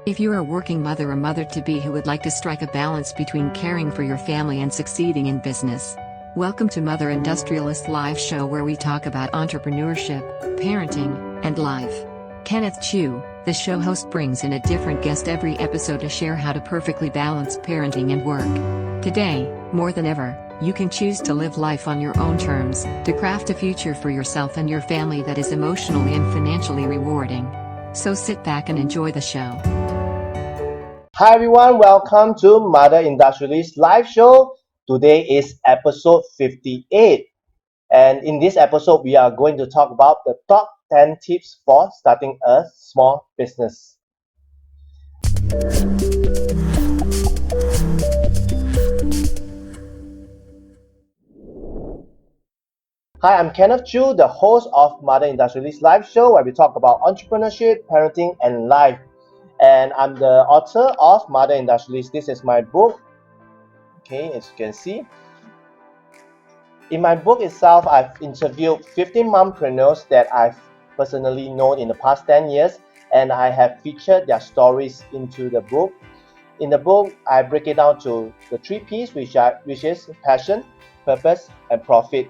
If you're a working mother or mother-to-be who would like to strike a balance between caring for your family and succeeding in business, welcome to Mother Industrialist Live Show, where we talk about entrepreneurship, parenting, and life. Kenneth Chu, the show host, brings in a different guest every episode to share how to perfectly balance parenting and work. Today, more than ever, you can choose to live life on your own terms, to craft a future for yourself and your family that is emotionally and financially rewarding. So sit back and enjoy the show. Hi everyone, welcome to Mother Industrialist Live Show. Today is episode 58, and in this episode we are going to talk about the top 10 tips for starting a small business. Hi, I'm Kenneth Chu, the host of Mother Industrialist Live Show, where we talk about entrepreneurship, parenting, and life. And I'm the author of Mother Industrialist. This is my book. Okay, as you can see. In my book itself, I've interviewed 15 mompreneurs that I've personally known in the past 10 years, and I have featured their stories into the book. In the book, I break it down to the 3 P's, which is passion, purpose, and profit.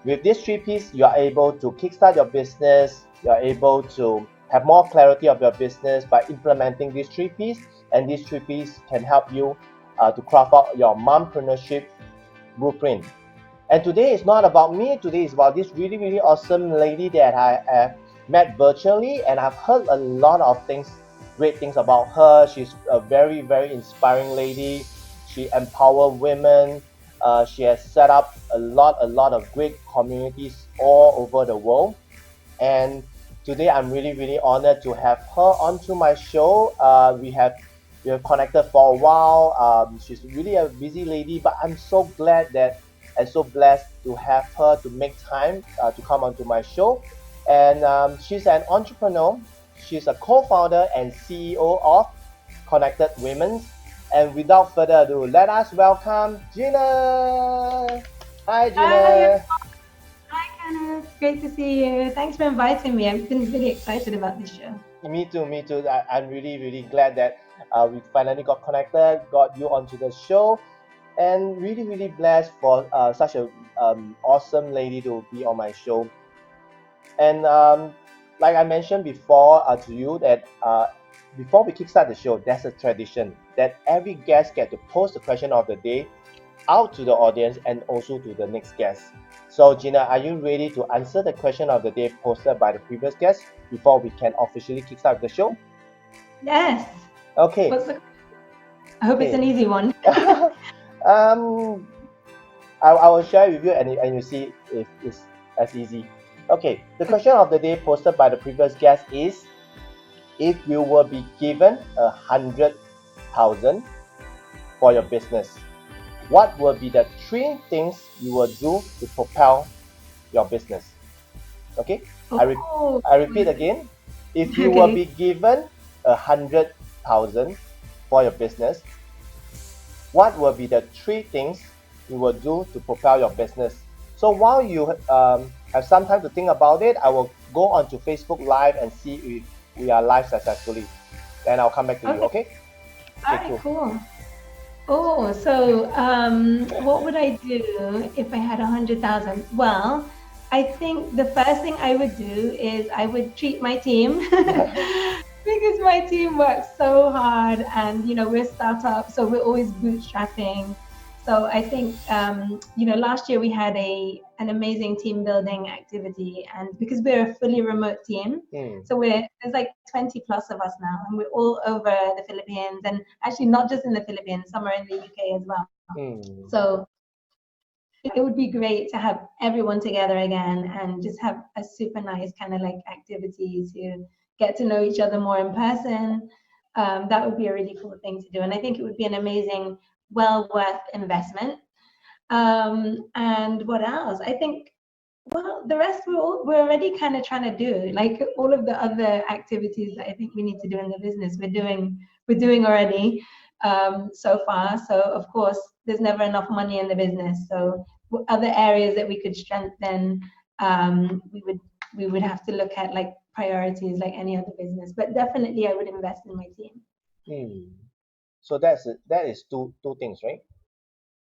With these 3 P's, you are able to kickstart your business. You are able to have more clarity of your business by implementing these 3 P's, and these 3 P's can help you to craft out your mompreneurship blueprint. And today is not about me. Today is about this really awesome lady that I have met virtually, and I've heard a lot of great things about her. She's a very inspiring lady. She empowers women. She has set up a lot of great communities all over the world. And today I'm really honored to have her onto my show. We have connected for a while. She's really a busy lady, but I'm so glad that and so blessed to have her to make time to come onto my show. And she's an entrepreneur. She's a co-founder and CEO of Connected Women. And without further ado, let us welcome Gina. Hi, Gina. Hi, Kenneth. Great to see you. Thanks for inviting me. I've been really excited about this show. Me too. I'm really glad that we finally got connected, got you onto the show, and really blessed for such a awesome lady to be on my show. And like I mentioned before to you that before we kickstart the show, there's a tradition that every guest get to post the question of the day out to the audience and also to the next guest. So Gina, are you ready to answer the question of the day posted by the previous guest before we can officially kickstart the show? Yes. Okay. I hope it's an easy one. I will share with you and you see if it's as easy. Okay, the question of the day posted by the previous guest is: if you will be given 100,000 for your business, what will be the 3 things you will do to propel your business? Okay, I repeat again. If you will be given 100,000 for your business, what will be the 3 things you will do to propel your business? So while you have some time to think about it, I will go on to Facebook Live and see if we are live successfully. Then I'll come back to you, okay? Alright, cool. Oh, so what would I do if I had 100,000? Well, I think the first thing I would do is I would treat my team because my team works so hard, and we're a startup, so we're always bootstrapping. So I think last year we had an amazing team building activity, and because we're a fully remote team, so there's like 20 plus of us now, and we're all over the Philippines, and actually not just in the Philippines, some are in the UK as well. So it would be great to have everyone together again and just have a super nice kind of like activity to get to know each other more in person. That would be a really cool thing to do, and I think it would be an amazing, well worth investment. And what else? I think, well, the rest we're already kind of trying to do, like all of the other activities that I think we need to do in the business, we're doing already so far. So of course, there's never enough money in the business. So other areas that we could strengthen, we would have to look at, like priorities like any other business. But definitely, I would invest in my team. So that is two things, right?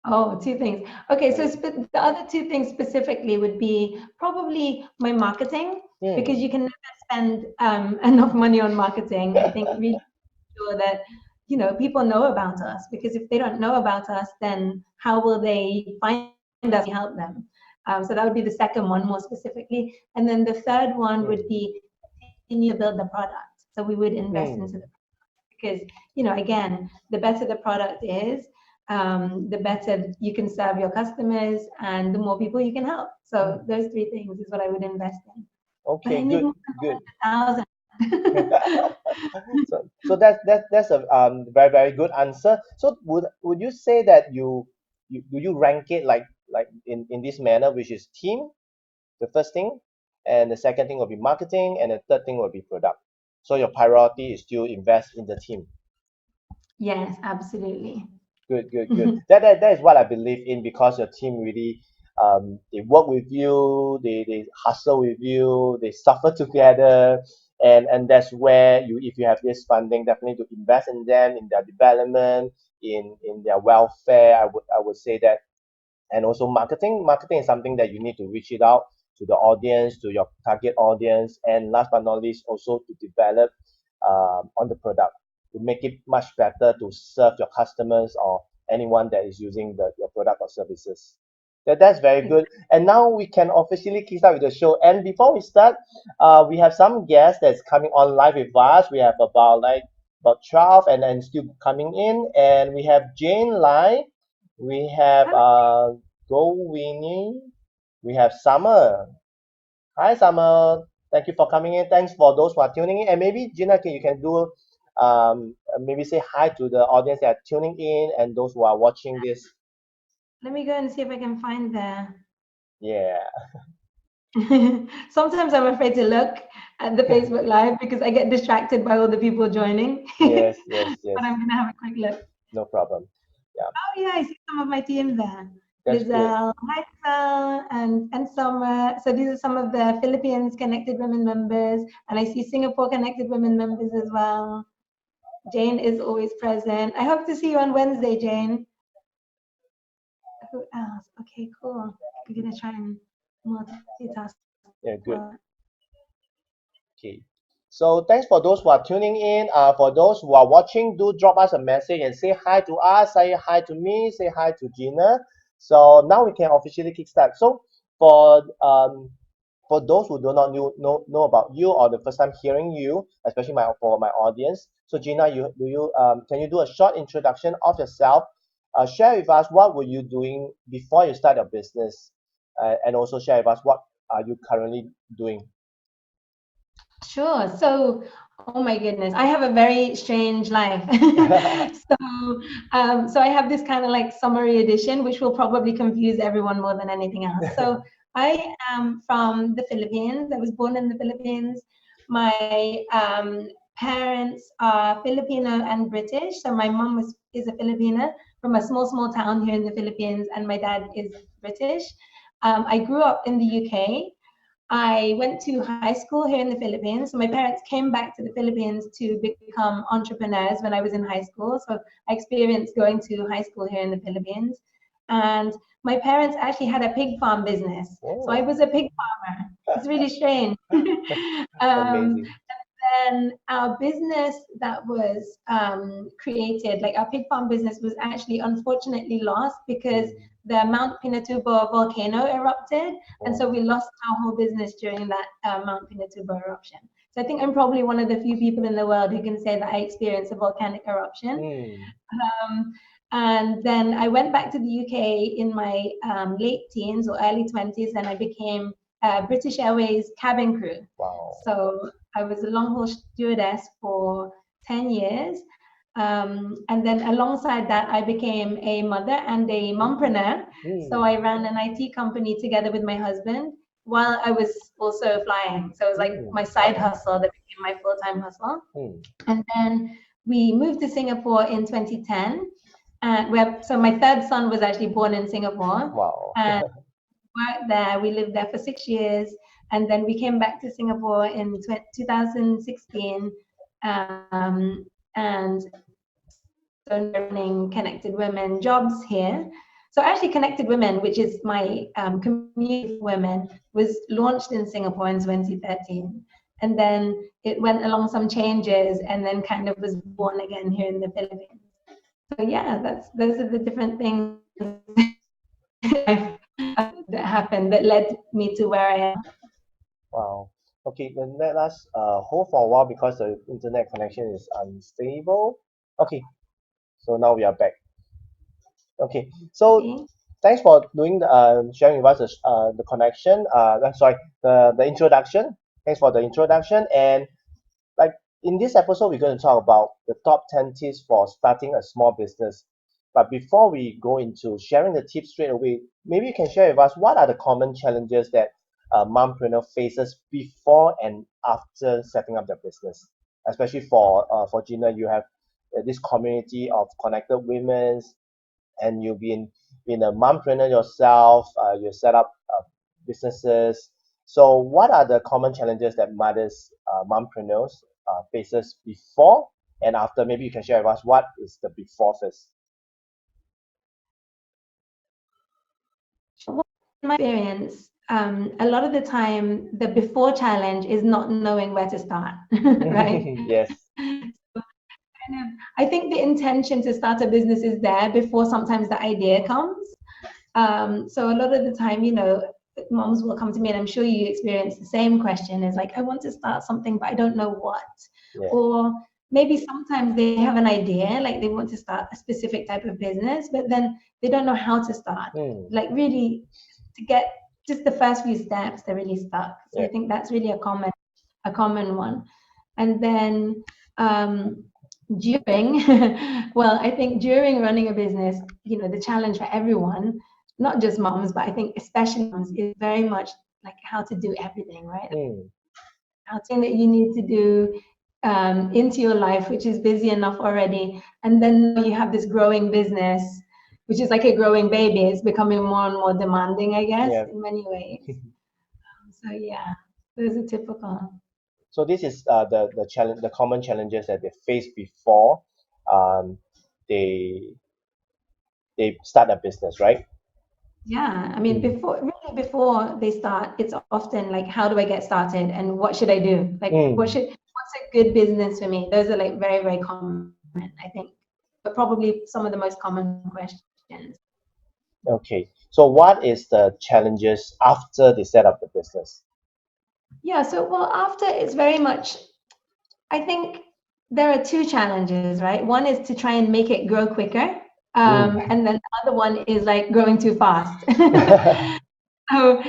Oh, two things. Okay, so Right. the other two things specifically would be probably my marketing, because you can never spend enough money on marketing. I think really sure that people know about us, because if they don't know about us, then how will they find us and help them? So that would be the second one more specifically, and then the third one would be continue to build the product. So we would invest into the product, because again, the better the product is, the better you can serve your customers, and the more people you can help. So those three things is what I would invest in. But I Okay, need good, more good. than 100,000. So that's a very very good answer. So would you say that do you rank it like in this manner, which is team, the first thing, and the second thing will be marketing, and the third thing will be product. So your priority is still invest in the team. Yes, absolutely. Good, good, good. That is what I believe in, because your team really they work with you, they hustle with you, they suffer together, and that's where you, if you have this funding, definitely to invest in them, in their development, in their welfare. I would say that. And also marketing is something that you need to reach it out to the audience, to your target audience, and last but not least, also to develop on the product to make it much better to serve your customers or anyone that is using your product or services. That's very good. And now we can officially kick start with the show. And before we start, we have some guests that's coming on live with us. We have about 12 and then still coming in. And we have Jane Lai, we have Go Winnie, we have Summer. Hi Summer, thank you for coming in. Thanks for those who are tuning in. And maybe Gina, you can do maybe say hi to the audience that are tuning in and those who are watching this. Let me go and see if I can find the. Yeah. Sometimes I'm afraid to look at the Facebook Live because I get distracted by all the people joining. Yes, yes, But yes. I'm gonna have a quick look. No problem. Yeah, Oh yeah, I see some of my team there. that's good. Lizelle, hi Lizelle, and Summer. So these are some of the Philippines Connected Women members, and I see Singapore Connected Women members as well. Jane is always present. I hope to see you on Wednesday, Jane. Who else? Okay, cool. I'm gonna try and multitask. Yeah, good. Okay. So thanks for those who are tuning in. For those who are watching, do drop us a message and say hi to us, say hi to me, say hi to Gina. So now we can officially kickstart. So for for those who do not know about you or the first time hearing you, especially for my audience. So Gina, can you do a short introduction of yourself? Share with us what were you doing before you start your business, and also share with us what are you currently doing. Sure. So, oh my goodness, I have a very strange life. So I have this kind of like summary edition, which will probably confuse everyone more than anything else. So I am from the Philippines. I was born in the Philippines. My parents are Filipino and British. So my mom is a Filipina from a small town here in the Philippines, and my dad is British. I grew up in the UK. I went to high school here in the Philippines. So my parents came back to the Philippines to become entrepreneurs when I was in high school. So I experienced going to high school here in the Philippines. And my parents actually had a pig farm business. So I Oh, was a pig farmer. It's really strange. amazing. Then our business that was created, like our pig farm business, was actually unfortunately lost because the Mount Pinatubo volcano erupted, and so we lost our whole business during that Mount Pinatubo eruption. So I think I'm probably one of the few people in the world who can say that I experienced a volcanic eruption. And then I went back to the UK in my late teens or early 20s, and I became British Airways cabin crew. Wow. So I was a long haul stewardess for 10 years. And then alongside that, I became a mother and a mompreneur. So I ran an IT company together with my husband while I was also flying. So it was like my side hustle that became my full-time hustle. And then we moved to Singapore in 2010. So my third son was actually born in Singapore. Wow. And worked there. We lived there for 6 years. And then we came back to Singapore in 2016, and running Connected Women jobs here. So actually Connected Women, which is my community for women, was launched in Singapore in 2013. And then it went along some changes and then kind of was born again here in the Philippines. So yeah, those are the different things that happened that led me to where I am. Wow. Okay, then let us hold for a while because the internet connection is unstable. Okay, so now we are back. Okay, so Okay. thanks for doing the sharing with us the connection. Sorry, the introduction. Thanks for the introduction. And like in this episode, we're going to talk about the top 10 tips for starting a small business. But before we go into sharing the tips straight away, maybe you can share with us what are the common challenges that a mompreneur faces before and after setting up their business. Especially for Gina, you have this community of connected women, and you've been a mompreneur yourself. You set up businesses. So, what are the common challenges that mothers, mompreneurs, faces before and after? Maybe you can share with us what is the before first. Well, in my experience, a lot of the time, the before challenge is not knowing where to start, right? Yes. I think the intention to start a business is there before sometimes the idea comes. So a lot of the time, moms will come to me, and I'm sure you experience the same question, is like, I want to start something, but I don't know what. Yeah. Or maybe sometimes they have an idea, like they want to start a specific type of business, but then they don't know how to start. Like really to get just the first few steps, they're really stuck. So Yeah. I think that's really a common one. And then during, well, I think during running a business, the challenge for everyone, not just moms, but I think especially moms, is very much like how to do everything, right? How to that you need to do into your life, which is busy enough already, and then you have this growing business, which is like a growing baby. It's becoming more and more demanding, I guess, Yeah. in many ways. So yeah, those are typical. So this is the challenge, the common challenges that they face before um, they they start a business, right? Yeah, I mean, before they start, it's often like, how do I get started, and what should I do? Like, what's a good business for me? Those are like very, very common, I think, but probably some of the most common questions. Okay. So what is the challenges after they set up the business? Yeah, so well, after it's very much, I think there are two challenges, right? One is to try and make it grow quicker, and then the other one is like growing too fast. So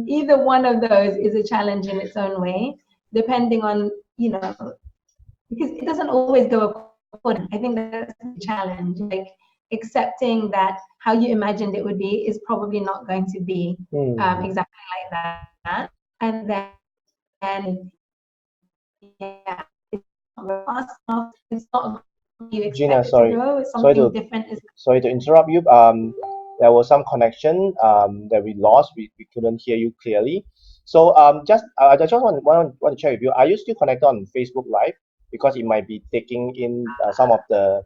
either one of those is a challenge in its own way, depending on, because it doesn't always go according. I think that's the challenge, like accepting that how you imagined it would be is probably not going to be exactly like that. And then, yeah, it's not fast enough. It's not you Gina, expect it to sorry, grow. It's sorry something to different. sorry to interrupt you. There was some connection that we lost. We couldn't hear you clearly. So just I just want to check with you. Are you still connected on Facebook Live? Because it might be taking in some of the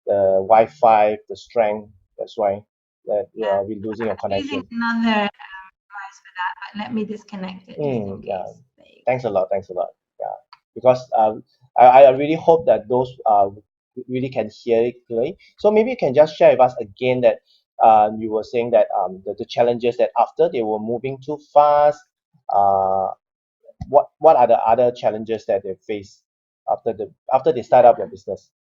Wi-Fi, the strength. That's why that we're losing your I'm using connection. another device for that, but let me disconnect it just in Yeah. case. There you Thanks a lot. Thanks a lot. Yeah. Because I really hope that those really can hear it clearly. So maybe you can just share with us again that you were saying that the challenges that after they were moving too fast, uh, what are the other challenges that they face after they start up their business?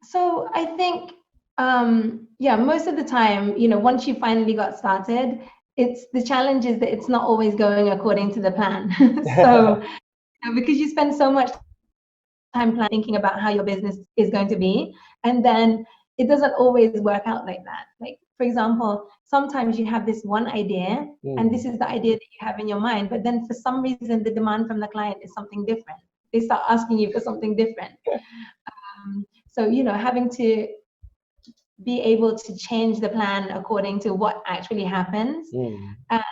So I think, yeah, most of the time, once you finally got started, it's the challenge is that it's not always going according to the plan. So, because you spend so much time thinking about how your business is going to be, and then it doesn't always work out like that. Like, for example, sometimes you have this one idea, and this is the idea that you have in your mind, but then for some reason, the demand from the client is something different. They start asking you for something different. So, having to be able to change the plan according to what actually happens. And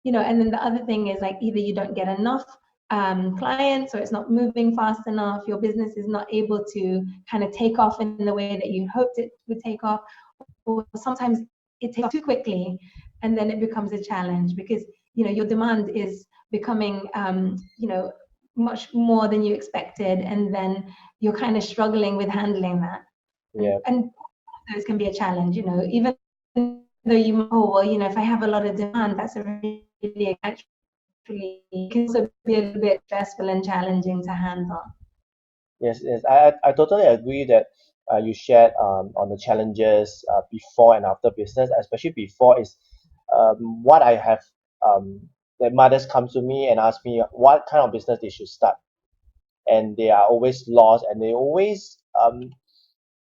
and then the other thing is like either you don't get enough clients, or it's not moving fast enough. Your business is not able to kind of take off in the way that you hoped it would take off, or sometimes it takes off too quickly, and then it becomes a challenge because your demand is becoming much more than you expected, and then you're kind of struggling with handling that. And those can be a challenge, even though if I have a lot of demand, that's a really actually can also be a little bit stressful and challenging to handle. Yes, I totally agree that you shared on the challenges before and after business, especially before is what I have that mothers come to me and ask me what kind of business they should start, and they are always lost, and they always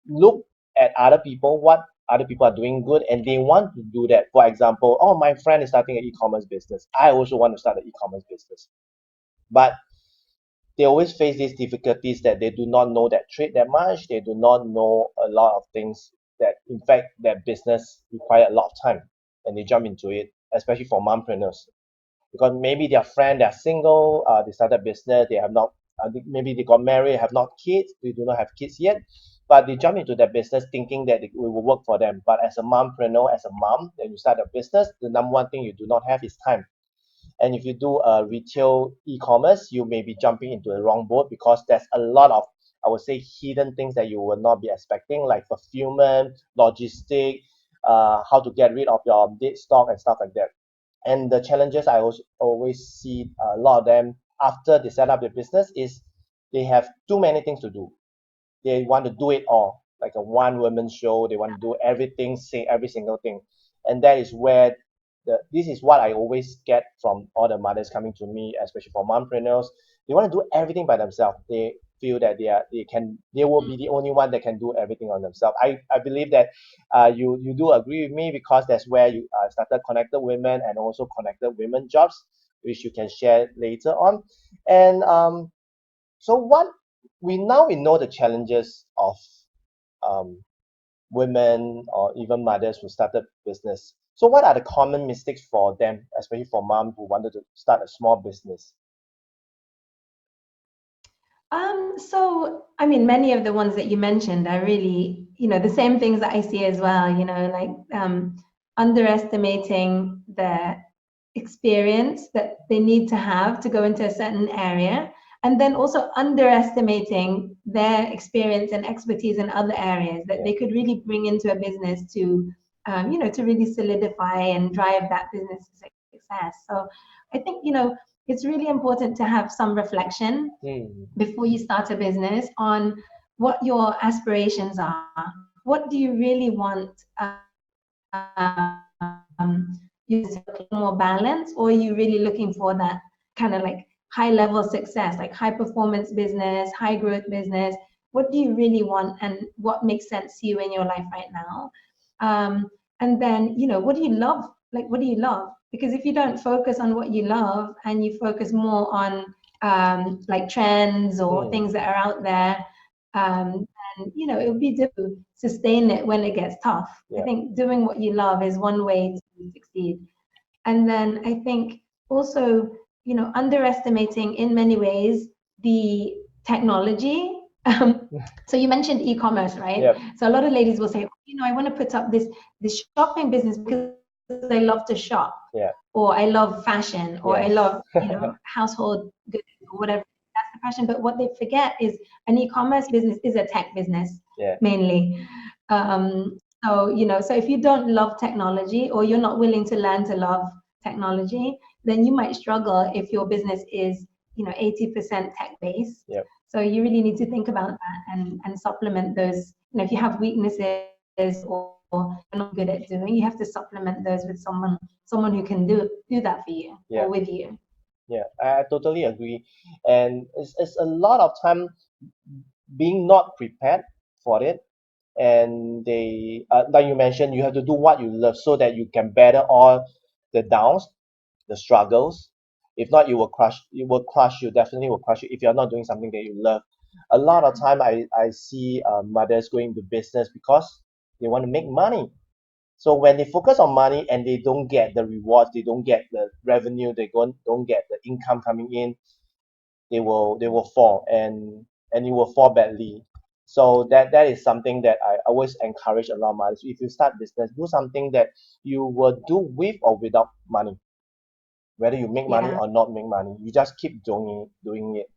look at other people, what other people are doing good, and they want to do that. For example, oh, my friend is starting an e-commerce business, I also want to start an e-commerce business, but they always face these difficulties that they do not know that trade that much. They do not know a lot of things that, in fact, that business require a lot of time, and they jump into it, especially for mompreneurs, because maybe their friend, they're single, they started business, they have not, maybe they got married, have not kids, they do not have kids yet, but they jump into that business thinking that it will work for them. But as a mompreneur, as a mom, when you start a business, the number one thing you do not have is time. And if you do a retail e-commerce, you may be jumping into the wrong boat, because there's a lot of, I would say, hidden things that you will not be expecting, like fulfillment, logistic, how to get rid of your dead stock and stuff like that. And the challenges I also always see a lot of them after they set up their business is they have too many things to do. They want to do it all, like a one woman show. They want to do everything, say every single thing, and that is where this is what I always get from all the mothers coming to me, especially for mompreneurs. They want to do everything by themselves. They feel that they will be the only one that can do everything on themselves. I believe that you do agree with me, because that's where you started Connected Women, and also Connected Women Jobs, which you can share later on. And so what we know the challenges of um, women or even mothers who started business. So what are the common mistakes for them, especially for mom who wanted to start a small business? So I mean, many of the ones that you mentioned are really, the same things that I see as well, like underestimating the experience that they need to have to go into a certain area, and then also underestimating their experience and expertise in other areas that they could really bring into a business to, to really solidify and drive that business success. So I think, it's really important to have some reflection before you start a business on what your aspirations are. What do you really want? You more balance, or are you really looking for that kind of like high level success, like high performance business, high growth business? What do you really want, and what makes sense to you in your life right now? And then, what do you love? Like, what do you love? Because if you don't focus on what you love, and you focus more on like trends or things that are out there, and it would be difficult to sustain it when it gets tough. I think doing what you love is one way to succeed. And then I think also, underestimating in many ways the technology. So you mentioned e-commerce, right? So a lot of ladies will say, I want to put up this shopping business because I love to shop, or I love fashion, or I love household goods, or whatever. That's the passion. But what they forget is an e-commerce business is a tech business mainly. So if you don't love technology, or you're not willing to learn to love technology, then you might struggle if your business is 80% tech based. So you really need to think about that, and supplement those. If you have weaknesses, or you're not good at doing, you have to supplement those with someone who can do that for you, or with you. I totally agree. And it's a lot of time being not prepared for it. And they like you mentioned, you have to do what you love, so that you can better all the downs, the struggles. If not, it will definitely will crush you if you're not doing something that you love. A lot of time I see mothers going into business because they want to make money. So when they focus on money and they don't get the rewards, they don't get the revenue, they don't get the income coming in, they will fall, and it will fall badly. So that is something that I always encourage a lot of mothers. If you start business, do something that you will do with or without money. Whether you make money Yeah. or not make money, you just keep doing it.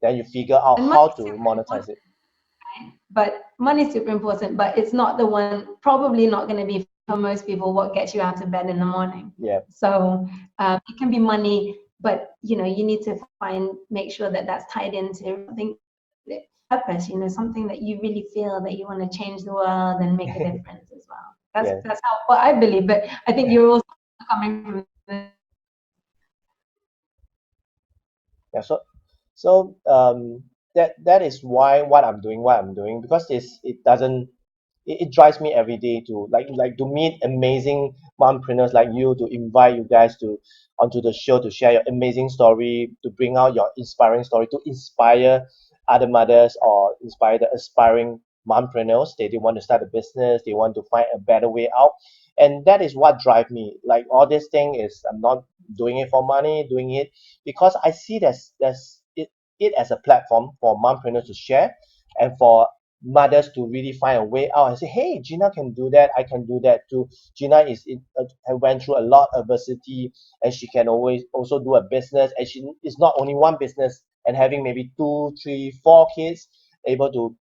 Then you figure out And how money is to super monetize important, it. but money is super important, but it's not the one, probably not going to be for most people what gets you out of bed in the morning. Yeah. So it can be money, but you need to make sure that that's tied into something, purpose, something that you really feel that you want to change the world and make a difference as well. Yeah. That's how what I believe, but I think you're also coming from Yeah. So that is why what I'm doing, because it drives me every day to to meet amazing mompreneurs like you, to invite you guys to onto the show to share your amazing story, to bring out your inspiring story, to inspire other mothers or inspire the aspiring mompreneurs. They want to start a business, they want to find a better way out. And that is what drive me. Like all this thing is, I'm not doing it for money, doing it because I see it as a platform for mompreneurs to share, and for mothers to really find a way out and say, hey, Gina can do that, I can do that too. Gina went through a lot of adversity, and she can always also do a business, and she is not only one business and having maybe two, three, four kids, able to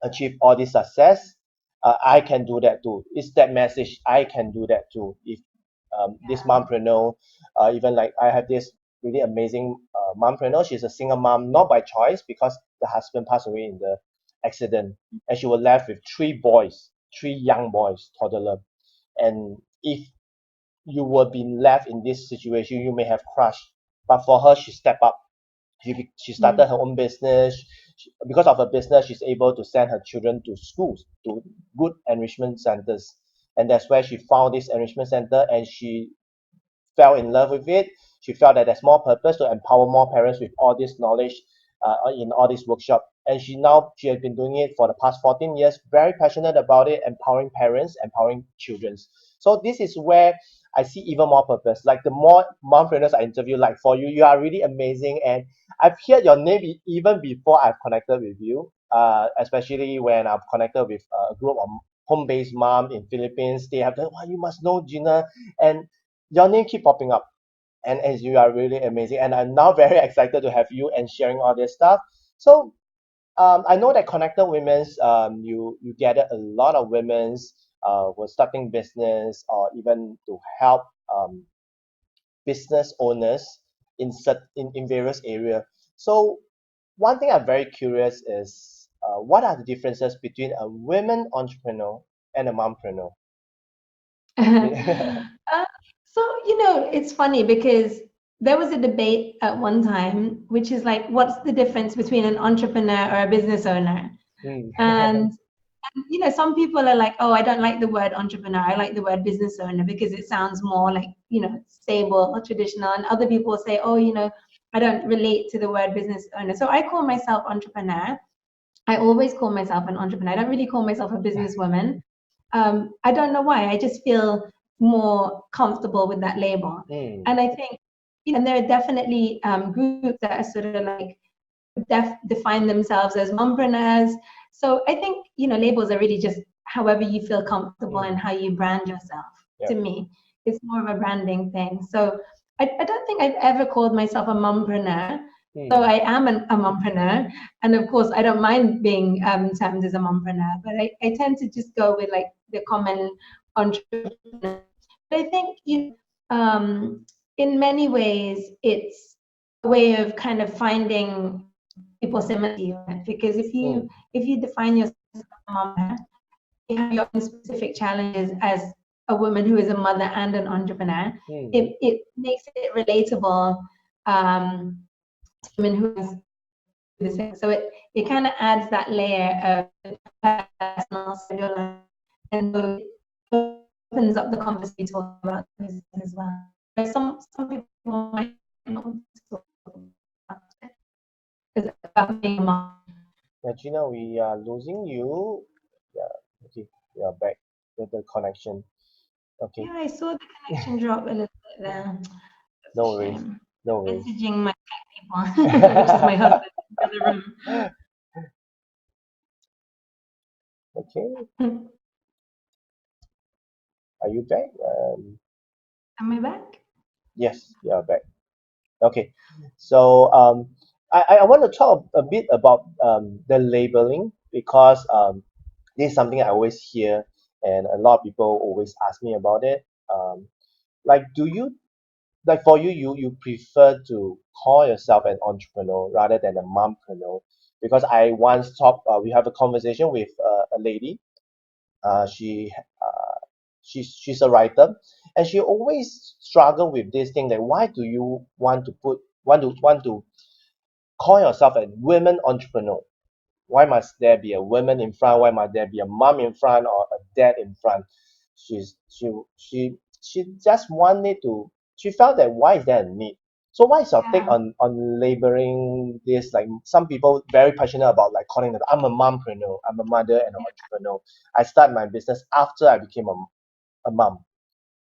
achieve all this success. I can do that too. It's that message. I can do that too. If this mompreneur, even like I have this really amazing mompreneur. She's a single mom, not by choice, because the husband passed away in the accident, and she was left with three boys, three young boys, toddler. And if you were being left in this situation, you may have crushed. But for her, she stepped up. She started her own business. Because of her business, she's able to send her children to schools, to good enrichment centers. And that's where she found this enrichment center, and she fell in love with it. She felt that there's more purpose to empower more parents with all this knowledge in all this workshop. And she has been doing it for the past 14 years, very passionate about it, empowering parents, empowering children. So this is where I see even more purpose. Like the more mompreneurs I interview, like for you, you are really amazing. And I've heard your name even before I've connected with you, especially when I've connected with a group of home-based mom in Philippines. They have done, wow, you must know Gina. And your name keep popping up, and as you are really amazing, and I'm now very excited to have you and sharing all this stuff. So I know that Connected Women's, you gather a lot of women's who are starting business, or even to help business owners in various areas. So one thing I'm very curious is, what are the differences between a women entrepreneur and a mompreneur? So, it's funny because there was a debate at one time, which is like, what's the difference between an entrepreneur or a business owner? Mm. And, some people are like, oh, I don't like the word entrepreneur. I like the word business owner because it sounds more like, stable or traditional. And other people say, oh, I don't relate to the word business owner. So I call myself entrepreneur. I always call myself an entrepreneur. I don't really call myself a businesswoman. I don't know why. I just feel more comfortable with that label. Mm. And I think, and there are definitely groups that are sort of like define themselves as mompreneurs. So I think, labels are really just however you feel comfortable and how you brand yourself. To Yep. me, it's more of a branding thing. So I don't think I've ever called myself a mompreneur. So I am a mompreneur, and of course, I don't mind being termed as a mompreneur, but I tend to just go with like the common entrepreneur. But I think in many ways, it's a way of kind of finding people similar to you, because if you define yourself as a mompreneur, you have your own specific challenges as a woman who is a mother and an entrepreneur. It makes it relatable. Women who is the same. So it kind of adds that layer of personal cellular, and so it opens up the conversation to talk about this as well. But some people might not want to talk about it because about being a mom. Yeah, Gina, we are losing you. Yeah, okay, we are back with the connection. Okay. Yeah, I saw the connection drop a little bit there. That's a No worries. shame. No worries. Messaging my tech people, which is my husband in the other Okay. room. Are you back? Am I back? Yes, you are back. Okay. So I want to talk a bit about the labeling because this is something I always hear and a lot of people always ask me about it. Like, do you like for you, you prefer to call yourself an entrepreneur rather than a mompreneur? Because I once talked, we have a conversation with a lady. She she's a writer, and she always struggle with this thing that why do you want to call yourself a women entrepreneur? Why must there be a woman in front? Why must there be a mom in front or a dad in front? She just wanted to. She felt that why is there a need? So what is your take Yeah. on labeling this? Like some people very passionate about like calling it. I'm a mompreneur. I'm a mother and an entrepreneur. I start my business after I became a mom.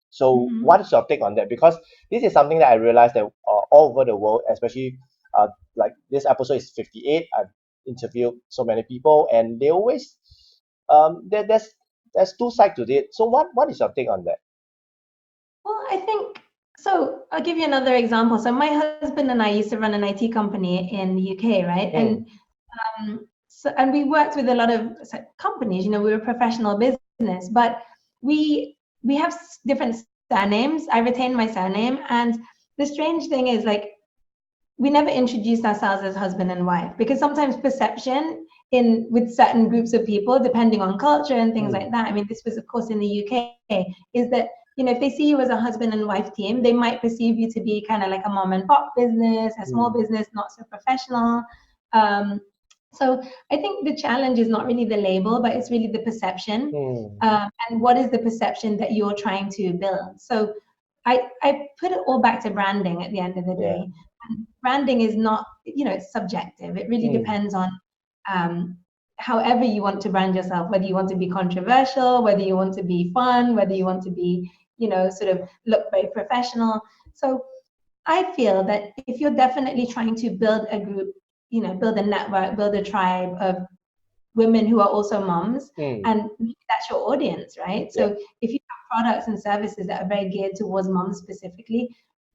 So Hmm. what is your take on that? Because this is something that I realized that all over the world, especially like this episode is 58. I've interviewed so many people, and they always there's two sides to it. So what is your take on that? Well, I think so. I'll give you another example. So my husband and I used to run an IT company in the UK, right? Hmm. And we worked with a lot of companies. You know, we were a professional business, but we have different surnames. I retained my surname, and the strange thing is like we never introduced ourselves as husband and wife because sometimes perception in with certain groups of people, depending on culture and things Hmm. like that. I mean, this was of course in the UK, is that if they see you as a husband and wife team, they might perceive you to be kind of like a mom and pop business, a small Hmm. business, not so professional. Um, so I think the challenge is not really the label, but it's really the perception. Hmm. And what is the perception that you're trying to build? So I put it all back to branding at the end of the Yeah. day. And branding is not, it's subjective. It really Hmm. depends on um, however you want to brand yourself, whether you want to be controversial, whether you want to be fun, whether you want to be, sort of look very professional. So I feel that if you're definitely trying to build a group, build a network, build a tribe of women who are also moms, Hmm. and that's your audience, right? Yeah. So if you have products and services that are very geared towards moms specifically,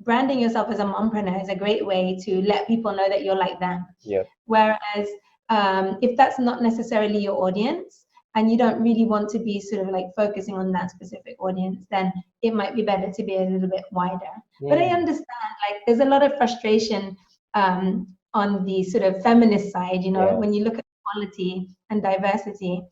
branding yourself as a mompreneur is a great way to let people know that you're like them. Yeah. Whereas if that's not necessarily your audience and you don't really want to be sort of like focusing on that specific audience, then it might be better to be a little bit wider. But I Hmm. understand, like, there's a lot of frustration on the sort of feminist side, Yeah. when you look at equality and diversity,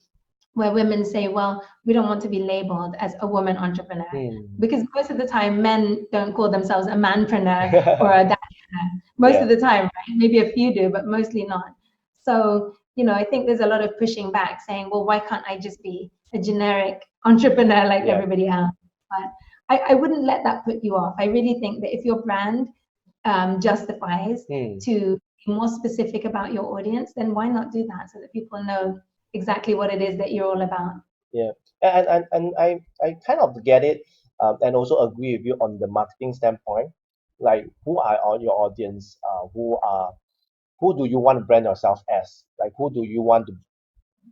where women say, well, we don't want to be labeled as a woman entrepreneur. Hmm. Because most of the time, men don't call themselves a manpreneur or a dadpreneur. Most Yeah. of the time, right? Maybe a few do, but mostly not. So, I think there's a lot of pushing back saying, well, why can't I just be a generic entrepreneur like Yeah. everybody else? But I wouldn't let that put you off. I really think that if your brand justifies Hmm. to be more specific about your audience, then why not do that so that people know exactly what it is that you're all about? Yeah, and I kind of get it, and also agree with you on the marketing standpoint. Like, who are all your audience? Who do you want to brand yourself as? Like, who do you want to?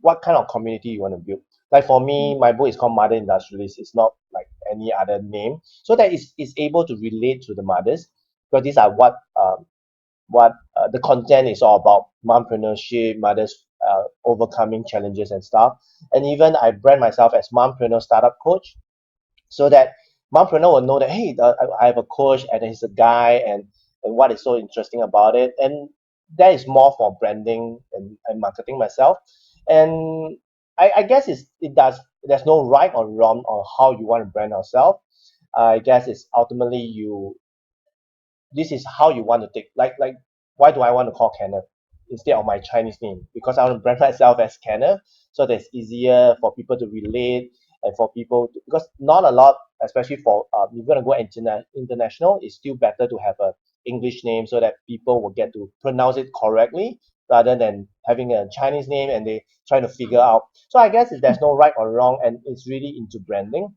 What kind of community you want to build? Like for me, my book is called Mother Industrialist. It's not like any other name, so that is able to relate to the mothers, because these are what the content is all about: mompreneurship, mothers overcoming challenges and stuff. And even I brand myself as mompreneur startup coach, so that mompreneur will know that hey, I have a coach and he's a guy, and what is so interesting about it. And that is more for branding and marketing myself. And I guess it does. There's no right or wrong on how you want to brand yourself. I guess it's ultimately this is how you want to take, like why do I want to call Kenneth instead of my Chinese name? Because I want to brand myself as Kenneth, so that it's easier for people to relate, and for people to, because not a lot, especially for if you're gonna go international, it's still better to have a English name so that people will get to pronounce it correctly rather than having a Chinese name and they trying to figure out. So I guess there's no right or wrong, and it's really into branding.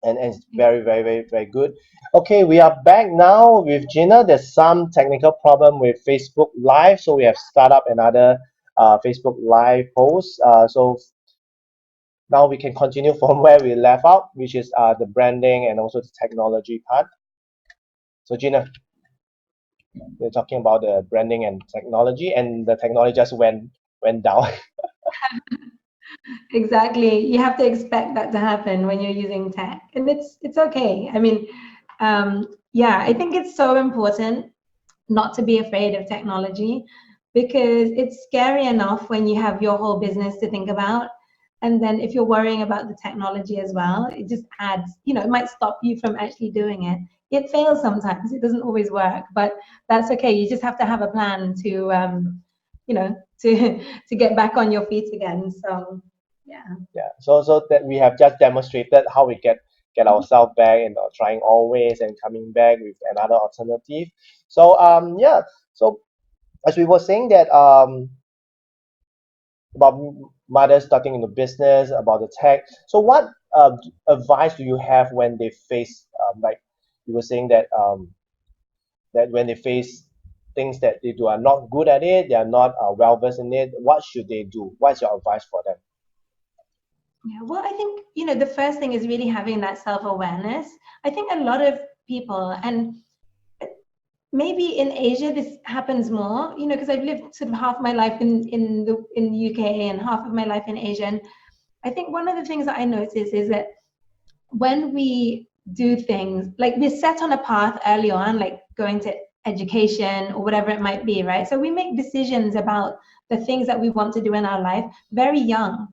and it's very good. Okay, we are back now with Gina. There's some technical problem with Facebook Live, so we have start up another Facebook Live post. So now we can continue from where we left out, which is the branding and also the technology part. So Gina, we're talking about the branding and technology, and the technology just went down. Exactly. You have to expect that to happen when you're using tech, and it's okay. I mean, yeah, I think it's so important not to be afraid of technology because it's scary enough when you have your whole business to think about. And then if you're worrying about the technology as well, it just adds, it might stop you from actually doing it. It fails sometimes, it doesn't always work, but that's okay. You just have to have a plan to, to get back on your feet again. So, yeah. Yeah. So that we have just demonstrated how we get ourselves back and trying always and coming back with another alternative. So yeah. So as we were saying that about mothers starting in the business, about the tech. So what advice do you have when they face like you were saying that when they face things that they do are not good at it, they are not well versed in it. What should they do? What's your advice for them? Yeah, well, I think, the first thing is really having that self-awareness. I think a lot of people, and maybe in Asia this happens more, because I've lived sort of half my life in the UK and half of my life in Asia. And I think one of the things that I notice is that when we do things like we're set on a path early on, like going to education or whatever it might be, right? So we make decisions about the things that we want to do in our life very young.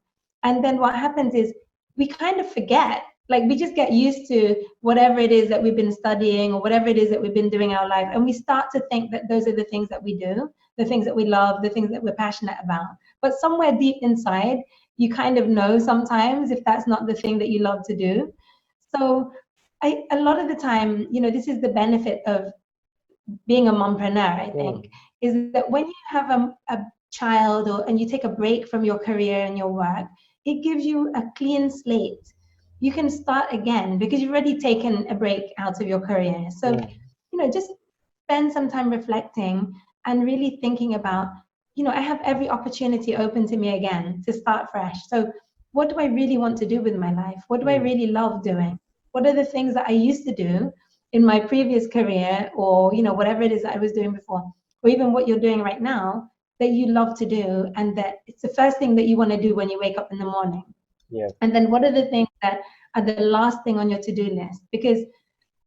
And then what happens is we kind of forget, like we just get used to whatever it is that we've been studying or whatever it is that we've been doing our life. And we start to think that those are the things that we do, the things that we love, the things that we're passionate about. But somewhere deep inside, you kind of know sometimes if that's not the thing that you love to do. So a lot of the time, this is the benefit of being a mompreneur, I Mm, think, is that when you have a child and you take a break from your career and your work, it gives you a clean slate. You can start again because you've already taken a break out of your career. So, mm, just spend some time reflecting and really thinking about, I have every opportunity open to me again to start fresh. So, what do I really want to do with my life? What do I mm, really love doing? What are the things that I used to do in my previous career, or whatever it is that I was doing before, or even what you're doing right now that you love to do, and that it's the first thing that you want to do when you wake up in the morning? yeah. And then what are the things that are the last thing on your to-do list? Because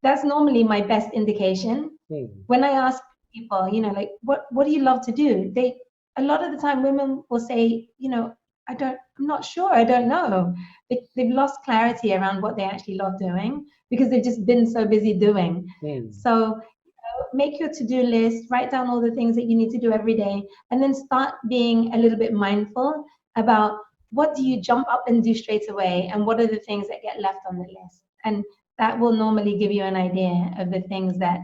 that's normally my best indication. Mm, When I ask people, like what do you love to do? They A lot of the time women will say, I'm not sure, I don't know. They've lost clarity around what they actually love doing because they've just been so busy doing. mm, So make your to-do list, write down all the things that you need to do every day, and then start being a little bit mindful about what do you jump up and do straight away, and what are the things that get left on the list. And that will normally give you an idea of the things that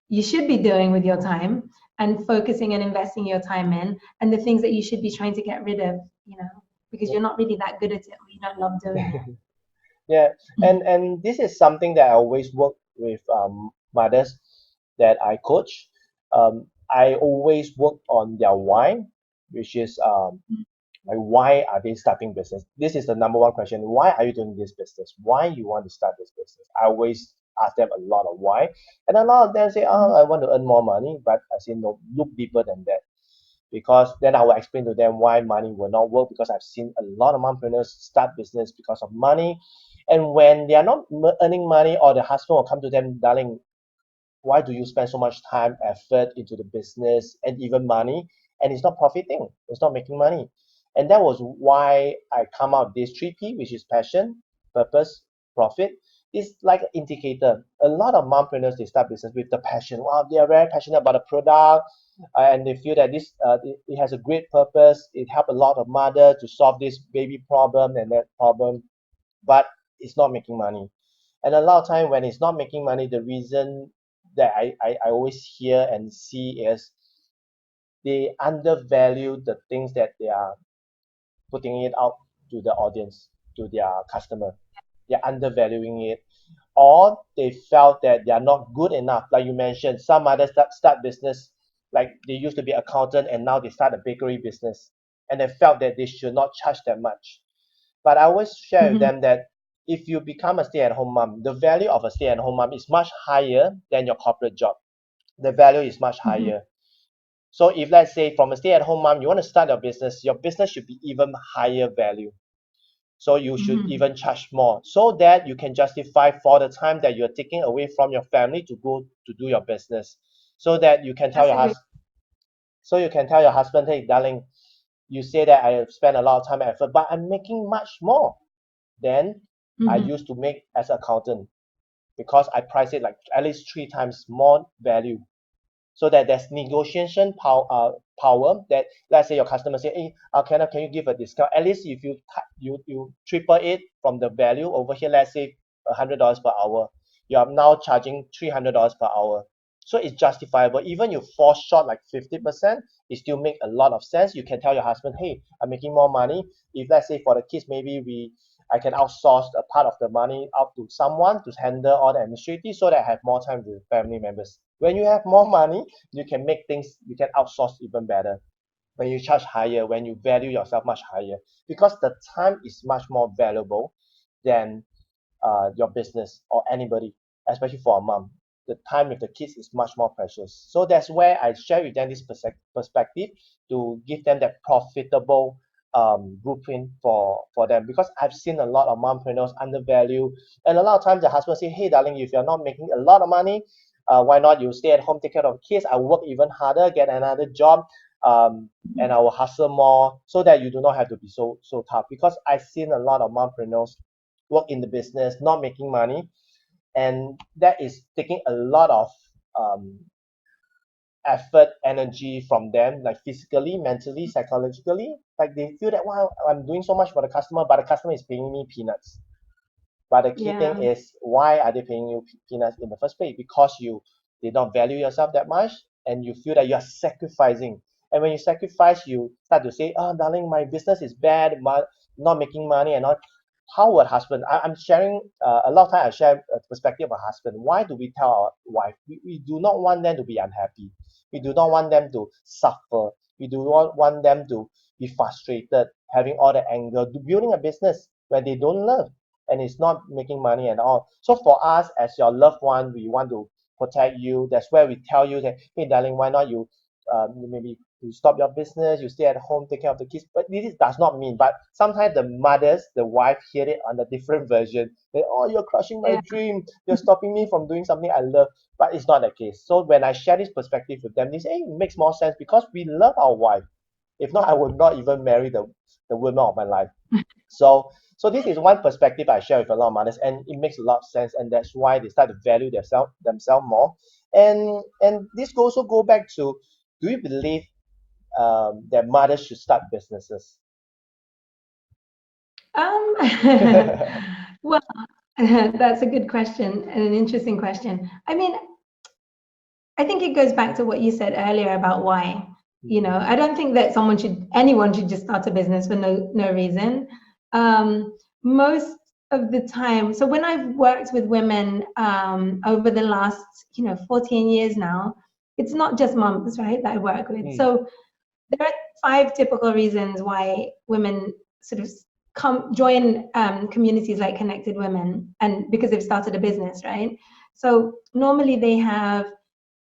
you should be doing with your time and focusing and investing your time in, and the things that you should be trying to get rid of, because you're not really that good at it or you don't love doing it. yeah. And this is something that I always work with mothers that I coach. I always work on their why, which is like why are they starting business? This is the number one question. Why are you doing this business? Why you want to start this business? I always ask them a lot of why, and a lot of them say, "Oh, I want to earn more money." But I say, "No, look deeper than that." Because then I will explain to them why money will not work, because I've seen a lot of entrepreneurs start business because of money. And when they are not earning money, or the husband will come to them, darling, why do you spend so much time, effort into the business and even money, and it's not profiting, it's not making money? And that was why I come out with this 3P, which is passion, purpose, profit. It's like an indicator. A lot of mompreneurs, they start business with the passion. Wow, they are very passionate about the product, and they feel that this it has a great purpose. It helped a lot of mother to solve this baby problem and that problem, but it's not making money. And a lot of time when it's not making money, the reason that I always hear and see is they undervalue the things that they are putting it out to the audience, to their customer. they're undervaluing it, or they felt that they are not good enough. Like you mentioned, some others start business, like they used to be accountant and now they start a bakery business, and they felt that they should not charge that much. But I always share with Mm-hmm. them that if you become a stay-at-home mom, the value of a stay-at-home mom is much higher than your corporate job. The value is much Mm-hmm. higher. So if let's say from a stay-at-home mom, you want to start your business should be even higher value. So you should Mm-hmm. even charge more so that you can justify for the time that you're taking away from your family to go to do your business. So that you can tell That's your a great. husband, so you can tell your husband, hey, darling, you say that I have spent a lot of time and effort, but I'm making much more than I Mm-hmm. used to make as an accountant because I price it like at least 3 times more value, so that there's negotiation power that let's say your customer say, hey, Kenneth, can you give a discount? At least if you triple it from the value over here, let's say $100 per hour, you are now charging $300 per hour. So it's justifiable. Even you fall short like 50%, it still make a lot of sense. You can tell your husband, hey, I'm making more money. If let's say for the kids, maybe I can outsource a part of the money out to someone to handle all the administrative so that I have more time with family members. When you have more money, you can make things, you can outsource even better. When you charge higher, when you value yourself much higher, because the time is much more valuable than your business or anybody, especially for a mom. The time with the kids is much more precious. So that's where I share with them this perspective to give them that profitable blueprint for them, because I've seen a lot of mompreneurs undervalue, and a lot of times the husband say, hey darling, if you're not making a lot of money, why not you stay at home, take care of kids, I work even harder, get another job, and I will hustle more so that you do not have to be so tough. Because I've seen a lot of mompreneurs work in the business, not making money, and that is taking a lot of um, effort, energy from them, like physically, mentally, psychologically. Like they feel that wow, I'm doing so much for the customer, but the customer is paying me peanuts. But the key thing Yeah. is, why are they paying you peanuts in the first place? Because you did not value yourself that much, and you feel that you are sacrificing. And when you sacrifice, you start to say, "Oh, darling, my business is bad, not making money, and not." How would husband? I'm sharing a lot of time. I share a perspective of a husband. Why do we tell our wife? We do not want them to be unhappy. We do not want them to suffer. We do not want them to be frustrated, having all the anger, building a business where they don't love and it's not making money at all. So for us as your loved one, we want to protect you. That's where we tell you that, hey darling, why not you maybe you stop your business, you stay at home, take care of the kids. But this does not mean. But sometimes the mothers, the wife, hear it on a different version. They, oh, you're crushing my Yeah. dream. You're stopping me from doing something I love. But it's not the case. So when I share this perspective with them, they say, hey, it makes more sense because we love our wife. If not, I would not even marry the woman of my life. So this is one perspective I share with a lot of mothers, and it makes a lot of sense, and that's why they start to value themselves more. And this also go back to, do you believe that mothers should start businesses? Um, well, that's a good question and an interesting question. I mean, I think it goes back to what you said earlier about why. I don't think that anyone should just start a business for no reason. Most of the time, so when I've worked with women over the last, 14 years now, it's not just moms, right, that I work with. Mm, So there are 5 typical reasons why women sort of come join communities like Connected Women, and because they've started a business, right? So normally they have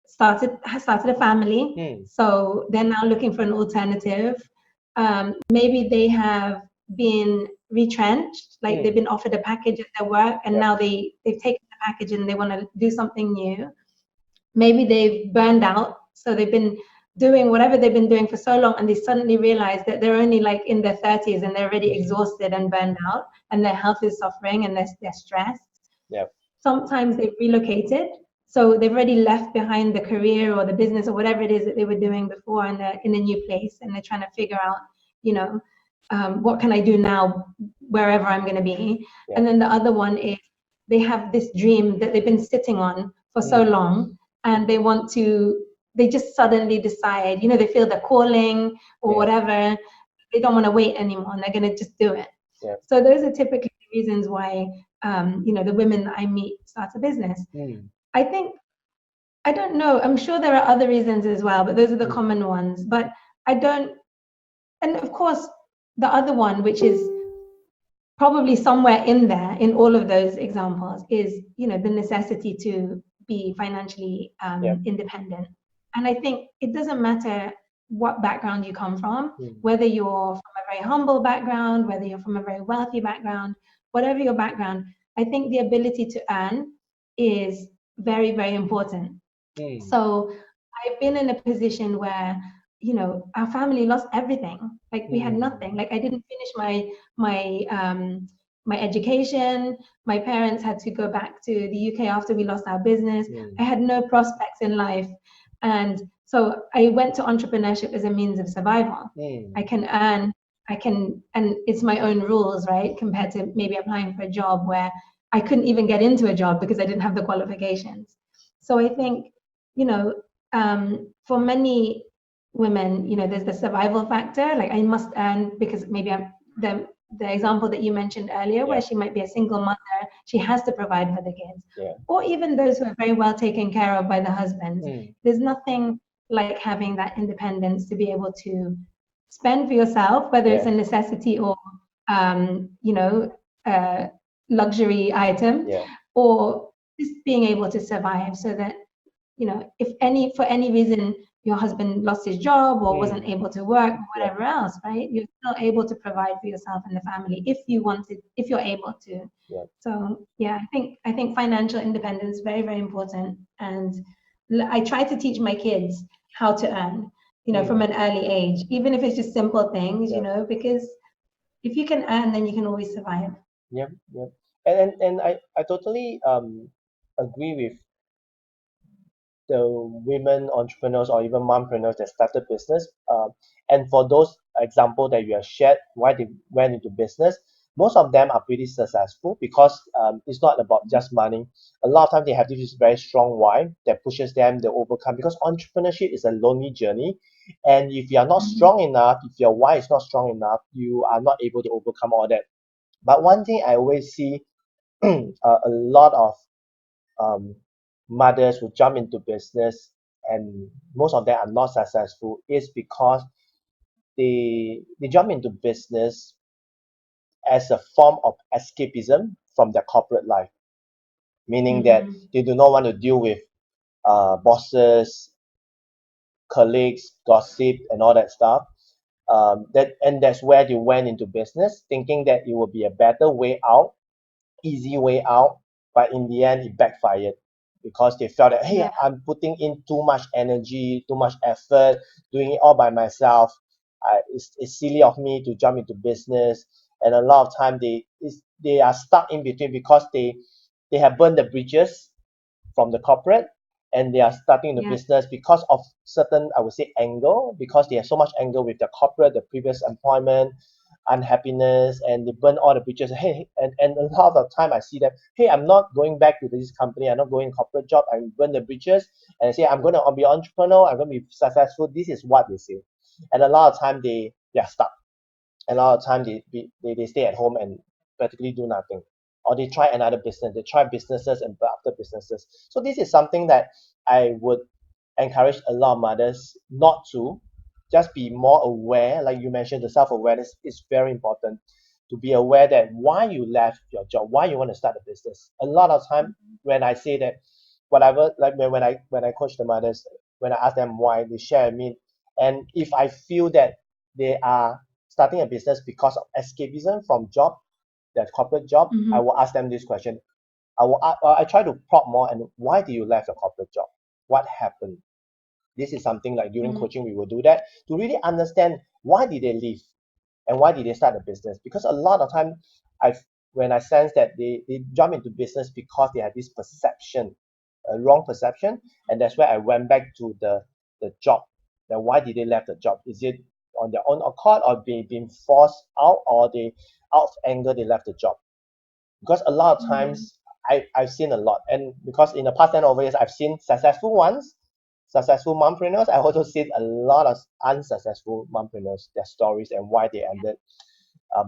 started a family, mm, so they're now looking for an alternative. Maybe they have been retrenched, like they've mm, been offered a package at their work, and yep, now they've taken the package and they want to do something new. Maybe they've burned out, so they've been doing whatever they've been doing for so long, and they suddenly realize that they're only like in their 30s and they're already exhausted and burned out, and their health is suffering and they're stressed. yep, Sometimes they've relocated, so they've already left behind the career or the business or whatever it is that they were doing before, and they're in a new place and they're trying to figure out, you know, what can I do now wherever I'm going to be. And yep, then the other one is they have this dream that they've been sitting on for so mm, long, and they just suddenly decide, they feel the calling or yeah, whatever. They don't want to wait anymore and they're going to just do it. yep, So those are typically the reasons why the women that I meet start a business. Mm. I think, I don't know, I'm sure there are other reasons as well, but those are the common ones. But I don't, and of course, the other one, which is probably somewhere in there in all of those examples, is the necessity to be financially independent. And I think it doesn't matter what background you come from, whether you're from a very humble background, whether you're from a very wealthy background, whatever your background, I think the ability to earn is very, very important. So I've been in a position where our family lost everything. Like, we had nothing. Like, I didn't finish my education. My parents had to go back to the UK after we lost our business. I had no prospects in life. And so I went to entrepreneurship as a means of survival. I can earn, and it's my own rules, right? Compared to maybe applying for a job where I couldn't even get into a job because I didn't have the qualifications. So I think, for many women, there's the survival factor. Like, I must earn because maybe the example that you mentioned earlier, where she might be a single mother, she has to provide for the kids. Or even those who are very well taken care of by the husbands. There's nothing like having that independence to be able to spend for yourself, whether it's a necessity or luxury item, or just being able to survive, so that if for any reason your husband lost his job or wasn't able to work or whatever else, right, you're still able to provide for yourself and the family if you're able to. So I think financial independence is very, very important, and I try to teach my kids how to earn, from an early age, even if it's just simple things, because if you can earn, then you can always survive. And I totally agree with the women entrepreneurs or even mompreneurs that started business. And for those example that you have shared, why they went into business, most of them are pretty successful because it's not about just money. A lot of times they have this very strong why that pushes them to overcome, because entrepreneurship is a lonely journey. And if you are not strong enough, if your why is not strong enough, you are not able to overcome all that. But one thing I always see a lot of mothers who jump into business and most of them are not successful is because they jump into business as a form of escapism from their corporate life, meaning that they do not want to deal with bosses, colleagues, gossip, and all that stuff. That's where they went into business, thinking that it will be a better way out, easy way out, but in the end it backfired because they felt that, hey, I'm putting in too much energy, too much effort, doing it all by myself. It's silly of me to jump into business, and a lot of time they are stuck in between because they have burned the bridges from the corporate, and they are starting the business because of certain, I would say, angle, because they have so much anger with the corporate, the previous employment, unhappiness, and they burn all the bridges. Hey, and a lot of the time I see them, hey, I'm not going back to this company, I'm not going corporate job, I burn the bridges and say I'm going to be entrepreneur, I'm going to be successful. This is what they say. And a lot of time they are stuck. A lot of time they stay at home and practically do nothing, or they try another business, they try businesses and after businesses. So this is something that I would encourage a lot of mothers not to just be more aware. Like you mentioned, the self-awareness is very important, to be aware that why you left your job, why you want to start a business. A lot of time when I say that, whatever, like when I coach the mothers, when I ask them why, they share with me. And if I feel that they are starting a business because of escapism from job, that corporate job, I will ask them this question. I try to prod more, and why do you left your corporate job? What happened? This is something like during coaching we will do that to really understand why did they leave and why did they start a business. Because a lot of time when I sense that they jump into business because they have this perception, a wrong perception, and that's where I went back to the job. Then why did they left the job? Is it on their own accord, or they been forced out, or they out of anger they left the job? Because a lot of times I've seen a lot, and because in the past 10 over years I've seen successful ones, successful mompreneurs. I also seen a lot of unsuccessful mompreneurs, their stories and why they ended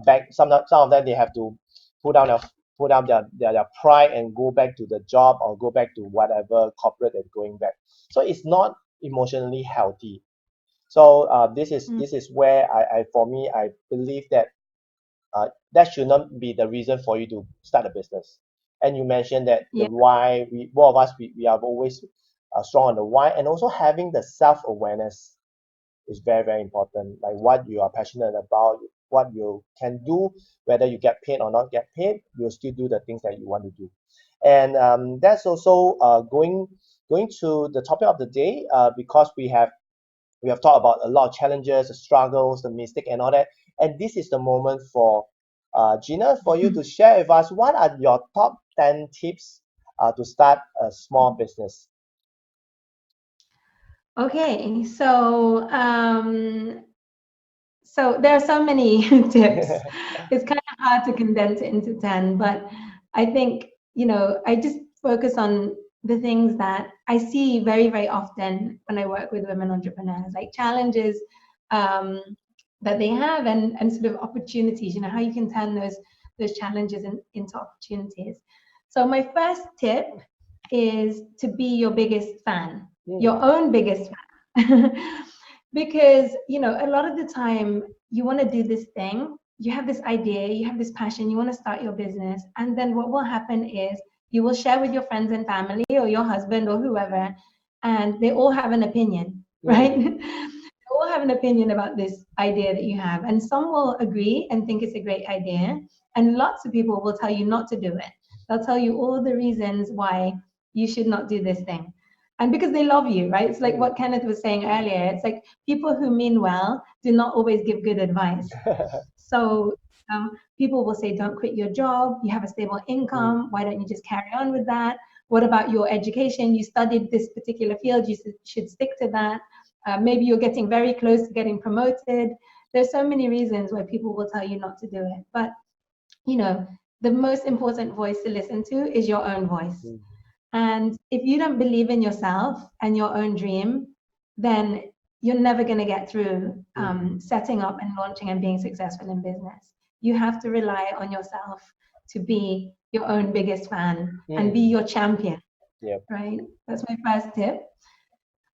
back. Some of them they have to pull down their put down their pride and go back to the job or go back to whatever corporate they're going back. So it's not emotionally healthy. So this is where I for me I believe that that should not be the reason for you to start a business. And you mentioned that the Yeah. why, we both of us we are always strong on the why, and also having the self-awareness is very, very important. Like what you are passionate about, what you can do, whether you get paid or not get paid, you'll still do the things that you want to do. And that's also going to the topic of the day, because we have talked about a lot of challenges, the struggles, the mistake, and all that. And this is the moment for Gina, for you to share with us what are your top 10 tips to start a small business. Okay, so there are so many tips. It's kind of hard to condense it into 10, but I think, I just focus on the things that I see very, very often when I work with women entrepreneurs, like challenges um, that they have and sort of opportunities, how you can turn those challenges into opportunities. So my first tip is to be your biggest fan, your own biggest fan. Because, a lot of the time you want to do this thing, you have this idea, you have this passion, you want to start your business. And then what will happen is you will share with your friends and family or your husband or whoever, and they all have an opinion, right? They all have an opinion about this idea that you have. And some will agree and think it's a great idea. And lots of people will tell you not to do it. They'll tell you all the reasons why you should not do this thing. And because they love you, right? It's like what Kenneth was saying earlier. It's like people who mean well do not always give good advice. So people will say, don't quit your job. You have a stable income. Why don't you just carry on with that? What about your education? You studied this particular field. You should stick to that. Maybe you're getting very close to getting promoted. There's so many reasons why people will tell you not to do it. But, the most important voice to listen to is your own voice. And if you don't believe in yourself and your own dream, then you're never going to get through setting up and launching and being successful in business. You have to rely on yourself to be your own biggest fan and be your champion. Yep. Right? That's my first tip.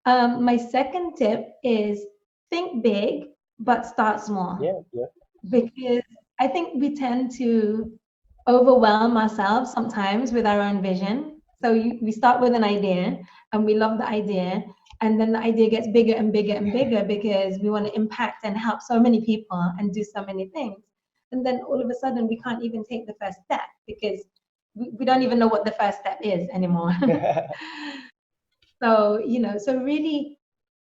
My second tip is think big, but start small. Yeah. Because I think we tend to overwhelm ourselves sometimes with our own vision. So we start with an idea and we love the idea, and then the idea gets bigger and bigger and bigger because we want to impact and help so many people and do so many things. And then all of a sudden we can't even take the first step because we don't even know what the first step is anymore. So, so really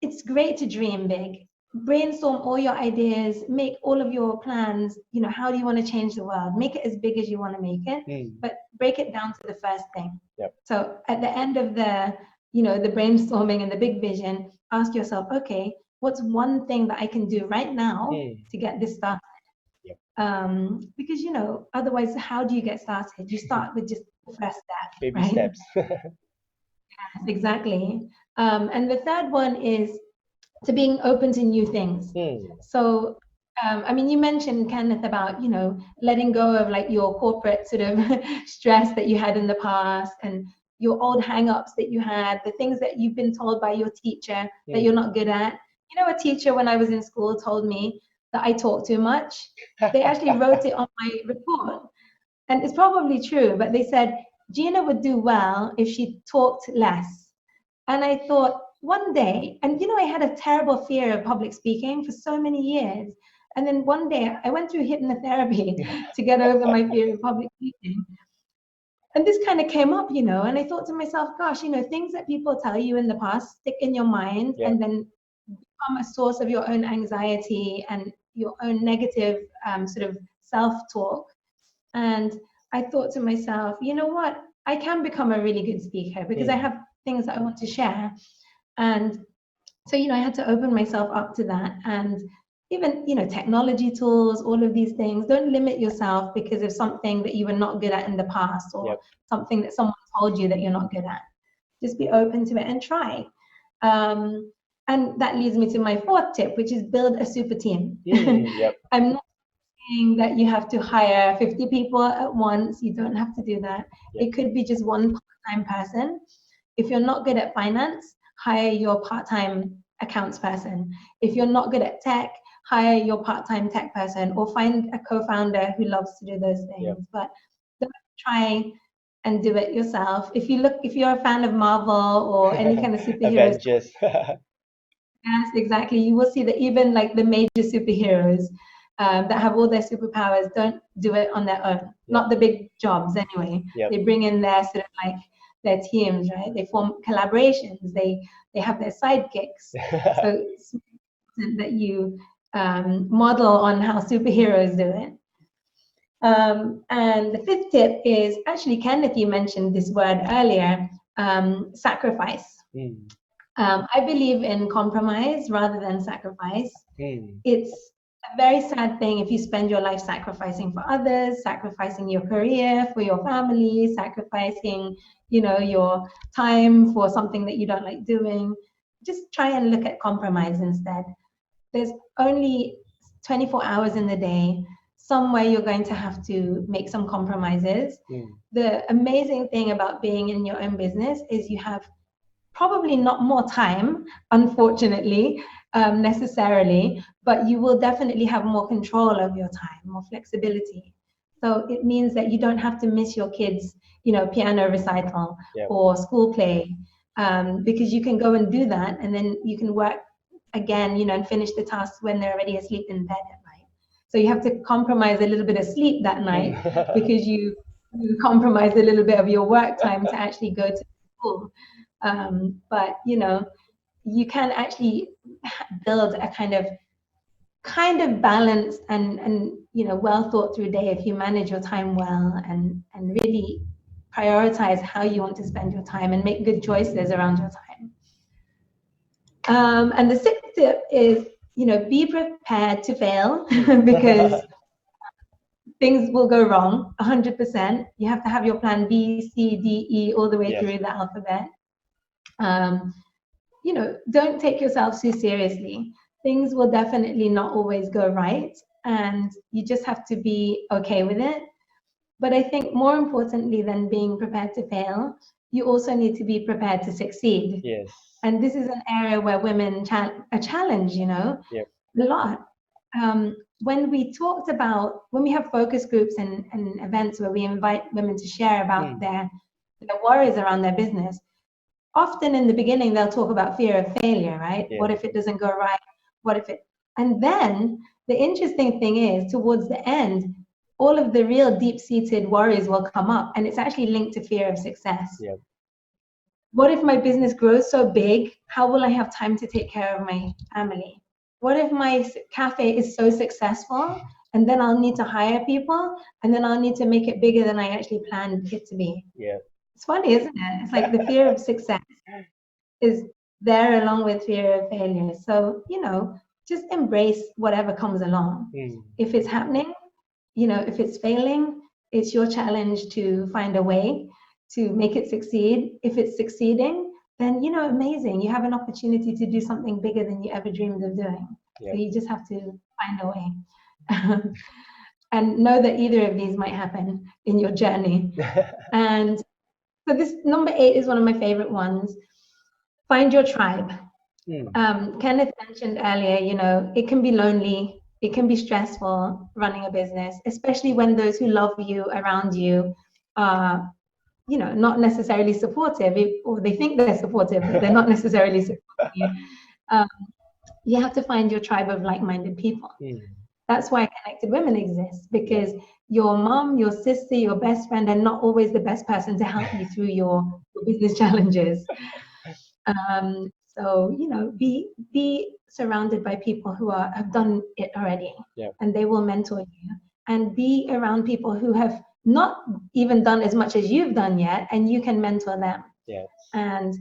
it's great to dream big. Brainstorm all your ideas, make all of your plans, how do you want to change the world? Make it as big as you want to make it, but break it down to the first thing. Yep. So at the end of the brainstorming and the big vision, ask yourself, okay, what's one thing that I can do right now to get this started? Yep. Because, otherwise, how do you get started? You start with just the first step. Baby right? steps. Yes, exactly. And the third one is to being open to new things. So, you mentioned, Kenneth, about, letting go of like your corporate sort of stress that you had in the past and your old hang-ups that you had, the things that you've been told by your teacher that you're not good at. A teacher when I was in school told me that I talk too much. They actually wrote it on my report. And it's probably true, but they said Gina would do well if she talked less. And I thought one day, and I had a terrible fear of public speaking for so many years. And then one day I went through hypnotherapy to get over my fear of public speaking. And this kind of came up, and I thought to myself, gosh, things that people tell you in the past stick in your mind and then become a source of your own anxiety and your own negative sort of self-talk. And I thought to myself, you know what? I can become a really good speaker because I have things that I want to share. And so, I had to open myself up to that. And even, technology tools, all of these things, don't limit yourself because of something that you were not good at in the past or something that someone told you that you're not good at. Just be open to it and try. And that leads me to my fourth tip, which is build a super team. I'm not saying that you have to hire 50 people at once. You don't have to do that. It could be just one part-time person. If you're not good at finance, hire your part-time accounts person. If you're not good at tech, hire your part-time tech person, or find a co-founder who loves to do those things. But don't try and do it yourself. If you're a fan of Marvel or any kind of superheroes, Avengers. yes, exactly. You will see that even like the major superheroes that have all their superpowers don't do it on their own. Not the big jobs anyway. They bring in their sort of like their teams, right? They form collaborations. They have their sidekicks. So it's important that you model on how superheroes do it. And the fifth tip is actually, Kenneth, you mentioned this word earlier, sacrifice. I believe in compromise rather than sacrifice. It's a very sad thing if you spend your life sacrificing for others, sacrificing your career for your family, sacrificing, your time for something that you don't like doing. Just try and look at compromise instead. There's only 24 hours in the day. Somewhere you're going to have to make some compromises. The amazing thing about being in your own business is you have probably not more time, unfortunately, necessarily, but you will definitely have more control of your time, more flexibility. So it means that you don't have to miss your kids, piano recital or school play, because you can go and do that, and then you can work again, and finish the tasks when they're already asleep in bed at night. So you have to compromise a little bit of sleep that night because you compromise a little bit of your work time to actually go to school. But you can actually build a kind of balanced and well thought through day if you manage your time well and really prioritize how you want to spend your time and make good choices around your time. And the sixth tip is be prepared to fail because things will go wrong 100%. You have to have your plan B, C, D, E all the way through the alphabet. Don't take yourself too seriously. Things will definitely not always go right, and you just have to be okay with it. But I think more importantly than being prepared to fail, you also need to be prepared to succeed. Yes. And this is an area where women are challenged, a lot. When we have focus groups and events where we invite women to share about their worries around their business, often in the beginning, they'll talk about fear of failure, right? What if it doesn't go right? And then the interesting thing is towards the end, all of the real deep-seated worries will come up, and it's actually linked to fear of success. What if my business grows so big? How will I have time to take care of my family? What if my cafe is so successful and then I'll need to hire people and then I'll need to make it bigger than I actually planned it to be? It's funny, isn't it? It's like the fear of success is there along with fear of failure. So, just embrace whatever comes along. If it's happening, if it's failing, it's your challenge to find a way to make it succeed. If it's succeeding, then, amazing. You have an opportunity to do something bigger than you ever dreamed of doing. So you just have to find a way. And know that either of these might happen in your journey. And so this number 8 is one of my favorite ones. Find your tribe. Kenneth mentioned earlier, it can be lonely. It can be stressful running a business, especially when those who love you around you are, not necessarily supportive, or they think they're supportive, but they're not necessarily supporting you. You have to find your tribe of like-minded people. That's why Connected Women exists, because your mom, your sister, your best friend are not always the best person to help you through your business challenges. So, be surrounded by people who have done it already, and they will mentor you. And be around people who have not even done as much as you've done yet, and you can mentor them. And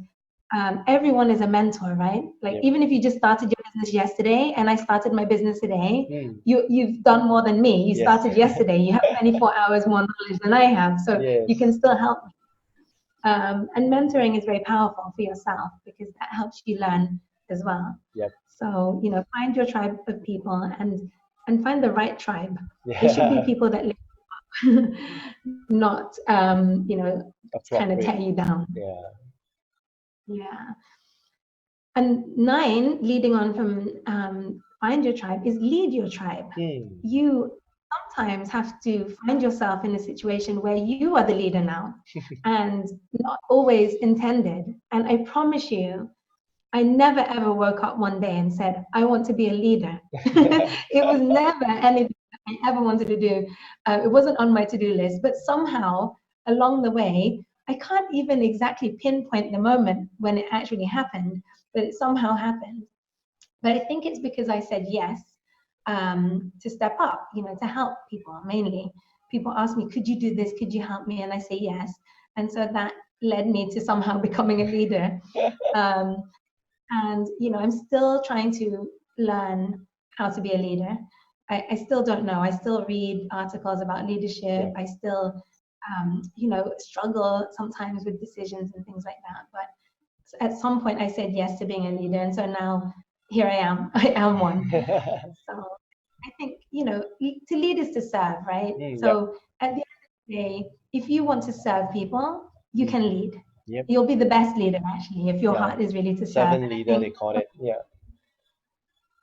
everyone is a mentor, right? Like even if you just started your business yesterday, and I started my business today, you've done more than me. You started yesterday. You have 24 hours more knowledge than I have, so you can still help me. And mentoring is very powerful for yourself because that helps you learn as well. So, find your tribe of people and and find the right tribe. They should be Yeah. people that lift you up, not kind of tear Appropriate. you down. Yeah. Yeah. And 9, leading on from find your tribe, is lead your tribe. Hmm. You sometimes have to find yourself in a situation where you are the leader now, and not always intended. And I promise you, I never ever woke up one day and said, I want to be a leader. It was never anything I ever wanted to do. It wasn't on my to-do list, but somehow along the way, I can't even exactly pinpoint the moment when it actually happened, but it somehow happened. But I think it's because I said yes to step up, to help people mainly. People ask me, could you do this? Could you help me? And I say yes. And so that led me to somehow becoming a leader. Um, and I'm still trying to learn how to be a leader. I still don't know. I still read articles about leadership. Yeah. I still struggle sometimes with decisions and things like that. But at some point I said yes to being a leader, and so now here I am. I am one. So I think to lead is to serve, right? Yep. So at the end of the day, if you want to serve people, you can lead. Yep. You'll be the best leader actually if your Yeah. heart is really to serve. Servant And I leader, they think, call it. Yeah.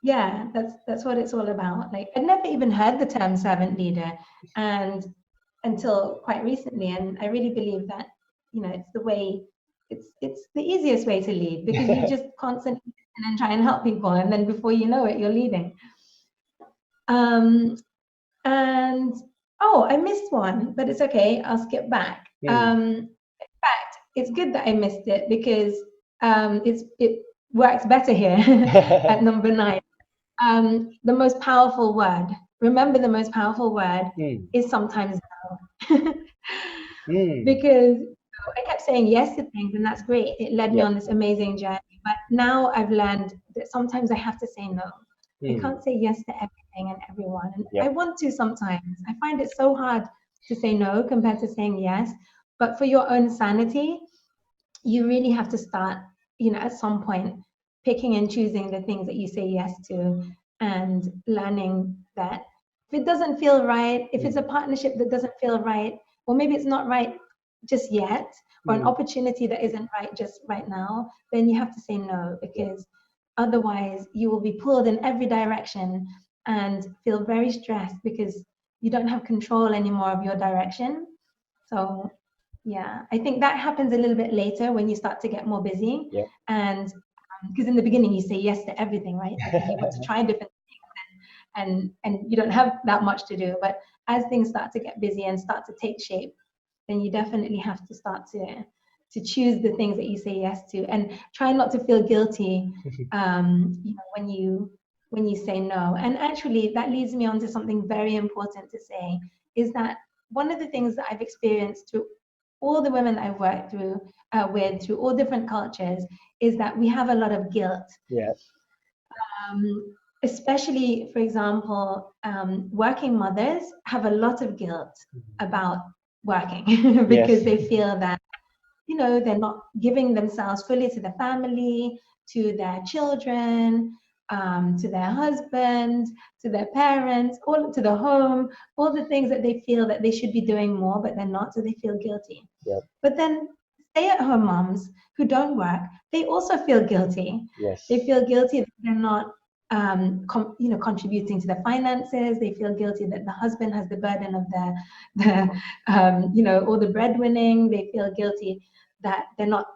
yeah, that's what it's all about. Like, I'd never even heard the term servant leader, and until quite recently, and I really believe that it's the way, it's the easiest way to lead, because you just constantly listen and try and help people, and then before you know it, you're leading. And oh, I missed one, but it's okay. I'll skip back. In fact, it's good that I missed it, because it works better here at number 9. The most powerful word. Remember, the most powerful word is sometimes no. Because I kept saying yes to things, and that's great. It led me Yep. on this amazing journey. But now I've learned that sometimes I have to say no. I can't say yes to everything and everyone. And Yep. I want to sometimes. I find it so hard to say no compared to saying yes. But for your own sanity, you really have to start, at some point, picking and choosing the things that you say yes to, and learning that if it doesn't feel right, if it's a partnership that doesn't feel right, or maybe it's not right just yet, or an opportunity that isn't right just right now, then you have to say no, because otherwise you will be pulled in every direction and feel very stressed because you don't have control anymore of your direction. So yeah, I think that happens a little bit later when you start to get more busy. Yep. And because in the beginning you say yes to everything, right? Because you want to try different things, and you don't have that much to do. But as things start to get busy and start to take shape, then you definitely have to start to choose the things that you say yes to, and try not to feel guilty when you say no. And actually that leads me on to something very important to say, is that one of the things that I've experienced through all the women that I've worked through all different cultures, is that we have a lot of guilt. Yeah. Especially, for example, working mothers have a lot of guilt about working because they feel that they're not giving themselves fully to the family, to their children, to their husband, to their parents, all to the home, all the things that they feel that they should be doing more, but they're not, so they feel guilty. Yep. But then stay-at-home moms who don't work, they also feel guilty. Yes. They feel guilty that they're not contributing to the finances. They feel guilty that the husband has the burden of all the breadwinning. They feel guilty that they're not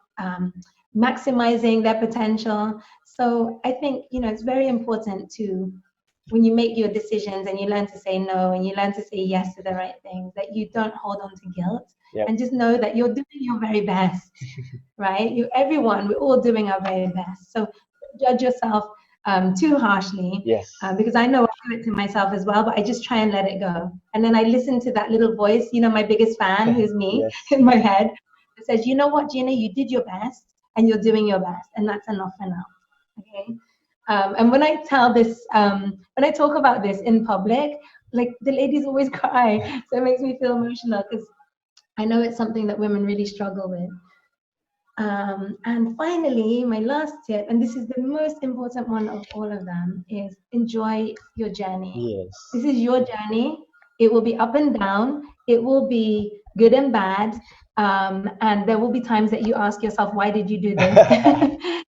maximizing their potential. So I think it's very important to, when you make your decisions and you learn to say no and you learn to say yes to the right things, that you don't hold on to guilt. Yep. And just know that you're doing your very best, right? We're all doing our very best. So judge yourself too harshly. Yes. Because I know I do it to myself as well, but I just try and let it go. And then I listen to that little voice, my biggest fan, who's me, Yes. in my head, that says, you know what, Gina, you did your best and you're doing your best, and that's enough for now. Okay. And when I tell this, when I talk about this in public, like the ladies always cry. So it makes me feel emotional, because I know it's something that women really struggle with. And finally, my last tip, and this is the most important one of all of them, is enjoy your journey. Yes. This is your journey. It will be up and down. It will be good and bad. And there will be times that you ask yourself, why did you do this?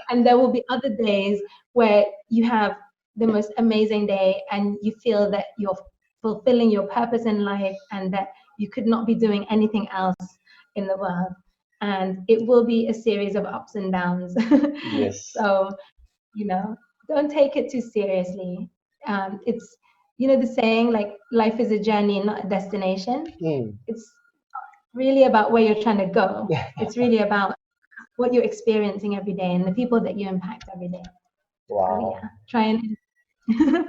And there will be other days where you have the most amazing day and you feel that you're fulfilling your purpose in life and that you could not be doing anything else in the world. And it will be a series of ups and downs. Yes. So, don't take it too seriously. It's, the saying, like, life is a journey, not a destination. Mm. It's really about where you're trying to go. It's really about what you're experiencing every day and the people that you impact every day. So Wow. yeah, try and That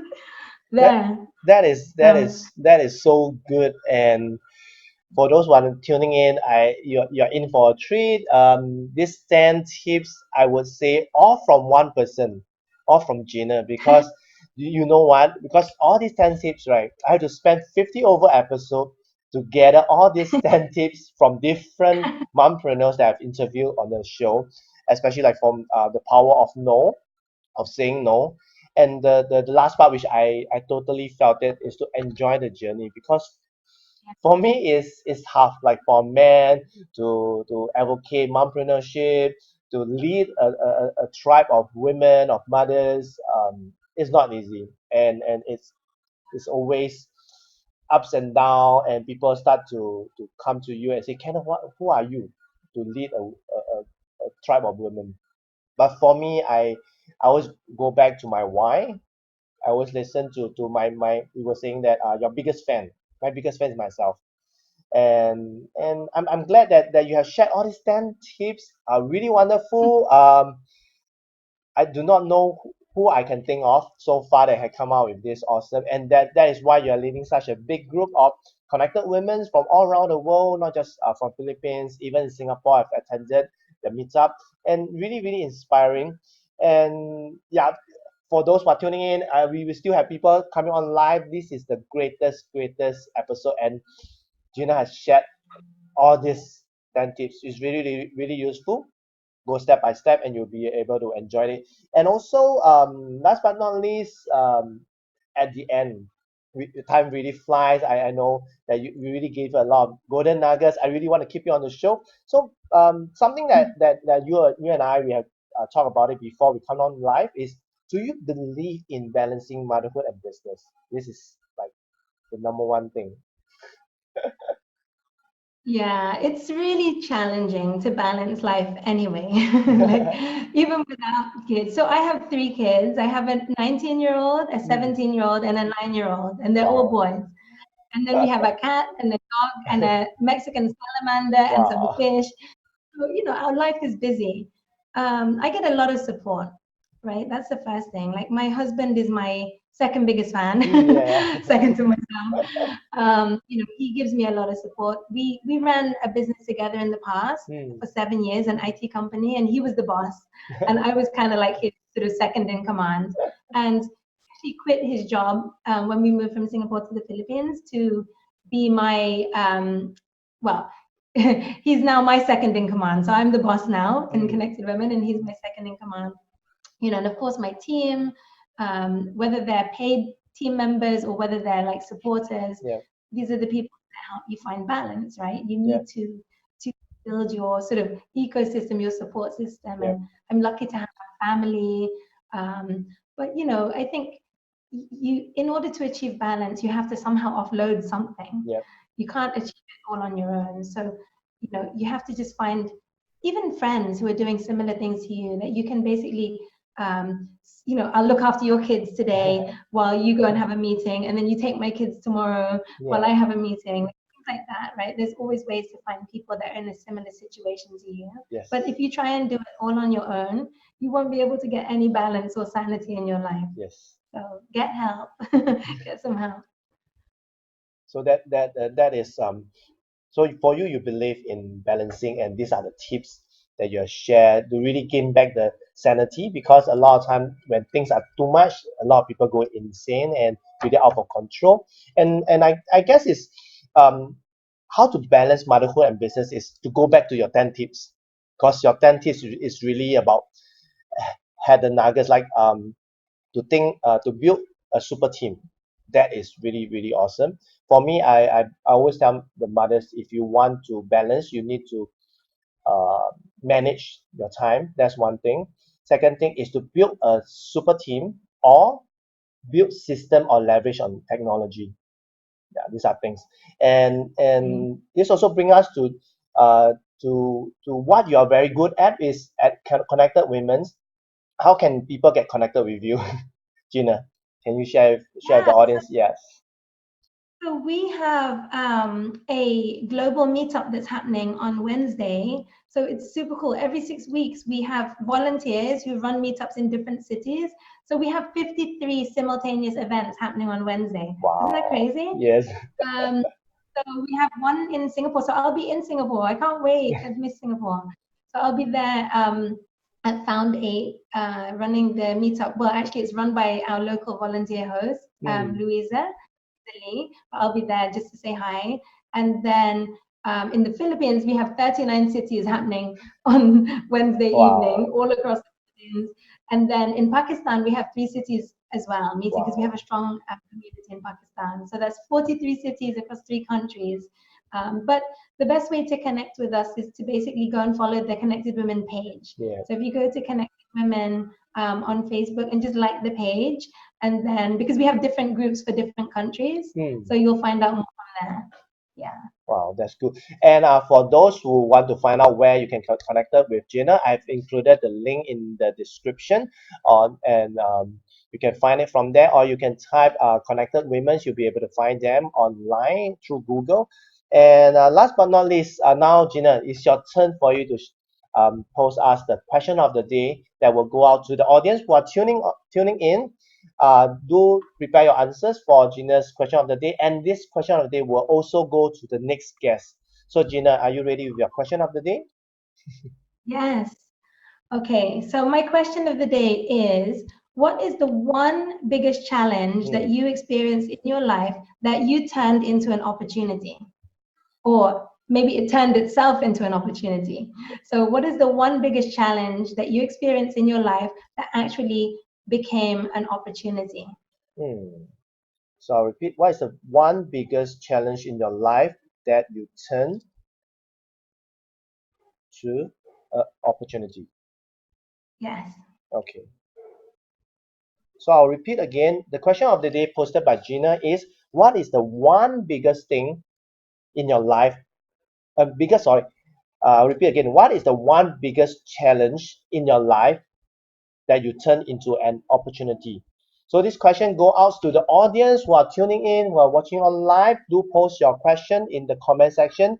there. that is Um, that is so good. And for those one tuning in, you're in for a treat. These 10 tips, I would say, all from one person, all from Gina, because you know what? Because all these 10 tips, right? I had to spend 50 over episode to gather all these 10 tips from different mompreneurs that I've interviewed on the show, especially like from the power of no, of saying no. And the last part, which I totally felt it, is to enjoy the journey, because for me it's tough, like for a man to advocate mompreneurship, to lead a tribe of women, of mothers. It's not easy, and it's always ups and down, and people start to come to you and say, Kenneth, who are you to lead a tribe of women? But for me, I always go back to my why. I always listen to my we were saying that your biggest fan, my biggest fan is myself. And I'm glad that you have shared all these 10 tips, are really wonderful. I do not know who I can think of so far that had come out with this awesome, and that is why you are leading such a big group of connected women from all around the world, not just from Philippines, even in Singapore. I've attended the meetup, and really really inspiring. And yeah, for those who are tuning in, we will still have people coming on live. This is the greatest episode, and Gina has shared all these 10 tips. Is really, really, really useful. Go step by step and you'll be able to enjoy it. And also, last but not least, at the end, the time really flies. I know that you really gave a lot of golden nuggets. I really want to keep you on the show. So something that you and I, we have talked about it before we come on live, is, do you believe in balancing motherhood and business? This is like the number one thing. yeah, it's really challenging to balance life anyway, like even without kids. So I have three kids. I have a 19-year-old, a Mm, 17-year-old, and a 9-year-old, and they're all wow. boys. And then we have a cat and a dog and a Mexican salamander and some Wow. fish. So, our life is busy. I get a lot of support, right? That's the first thing. Like, my husband is my second biggest fan, Yeah. second to myself. He gives me a lot of support. We ran a business together in the past Hmm. for 7 years, an IT company, and he was the boss, and I was kind of like his sort of second in command. And he quit his job when we moved from Singapore to the Philippines to be my well, he's now my second in command. So I'm the boss now in Hmm. Connected Women, and he's my second in command. And of course my team, whether they're paid team members or whether they're like supporters, Yeah. these are the people that help you find balance, right? You Yeah. need to build your sort of ecosystem, your support system, Yeah. and I'm lucky to have a family. But I think in order to achieve balance, you have to somehow offload something. Yeah. You can't achieve it all on your own. So, you have to just find even friends who are doing similar things to you that you can basically, I'll look after your kids today while you go and have a meeting, and then you take my kids tomorrow while Yeah. I have a meeting, things like that, right? There's always ways to find people that are in a similar situation to you. Yes. But if you try and do it all on your own, you won't be able to get any balance or sanity in your life. Yes. So get help, get some help. So that is so for you, you believe in balancing, and these are the tips that you have shared to really gain back the sanity, because a lot of time when things are too much, a lot of people go insane and really out of control. And I guess it's um how to balance motherhood and business is to go back to your 10 tips. because your 10 tips is really about had the nuggets like to think to build a super team. That is really really awesome. For me, I always tell the mothers, if you want to balance, you need to uh, manage your time. That's one thing. Second thing is to build a super team or build system or leverage on technology. Yeah, these are things. And this also bring us uh, to what you are very good at is at connected women. How can people get connected with you? Gina, can you share with the Yeah. audience? Yes. So we have a global meetup that's happening on Wednesday. So it's super cool. Every 6 weeks, we have volunteers who run meetups in different cities. So we have 53 simultaneous events happening on Wednesday. Isn't that Wow. crazy? Yes. Um, so we have one in Singapore. So I'll be in Singapore. I can't wait. I've missed Singapore. So I'll be there at Found 8 running the meetup. Well, actually, it's run by our local volunteer host, Hmm. Louisa. But I'll be there just to say hi. And then in the Philippines, we have 39 cities happening on Wednesday evening, Wow. all across the Philippines. And then in Pakistan, we have 3 cities as well meeting because we have Wow. a strong community in Pakistan. So that's 43 cities across 3 countries. But the best way to connect with us is to basically go and follow the Connected Women page. Yeah. So if you go to Connected Women on Facebook and just like the page, and then because we have different groups for different countries, Hmm. so you'll find out more from there. Yeah. Wow, that's good. And for those who want to find out where you can connect up with Gina, I've included the link in the description on, and you can find it from there, or you can type connected women. You'll be able to find them online through Google. And last but not least, now Gina, it's your turn for you to post us the question of the day that will go out to the audience who are tuning in. Do prepare your answers for Gina's question of the day, and this question of the day will also go to the next guest. So, Gina, are you ready with your question of the day? Yes. Okay. So my question of the day is, what is the one biggest challenge that Hmm. you experienced in your life that you turned into an opportunity? Or maybe it turned itself into an opportunity. So what is the one biggest challenge that you experienced in your life that actually became an opportunity? Hmm. So I'll repeat. What is the one biggest challenge in your life that you turn to opportunity? Yes. Okay. So I'll repeat again. The question of the day posted by Gina is: what is the one biggest thing in your life? Sorry. I'll repeat again. What is the one biggest challenge in your life that you turn into an opportunity? So this question go out to the audience who are tuning in, who are watching on live. Do post your question in the comment section.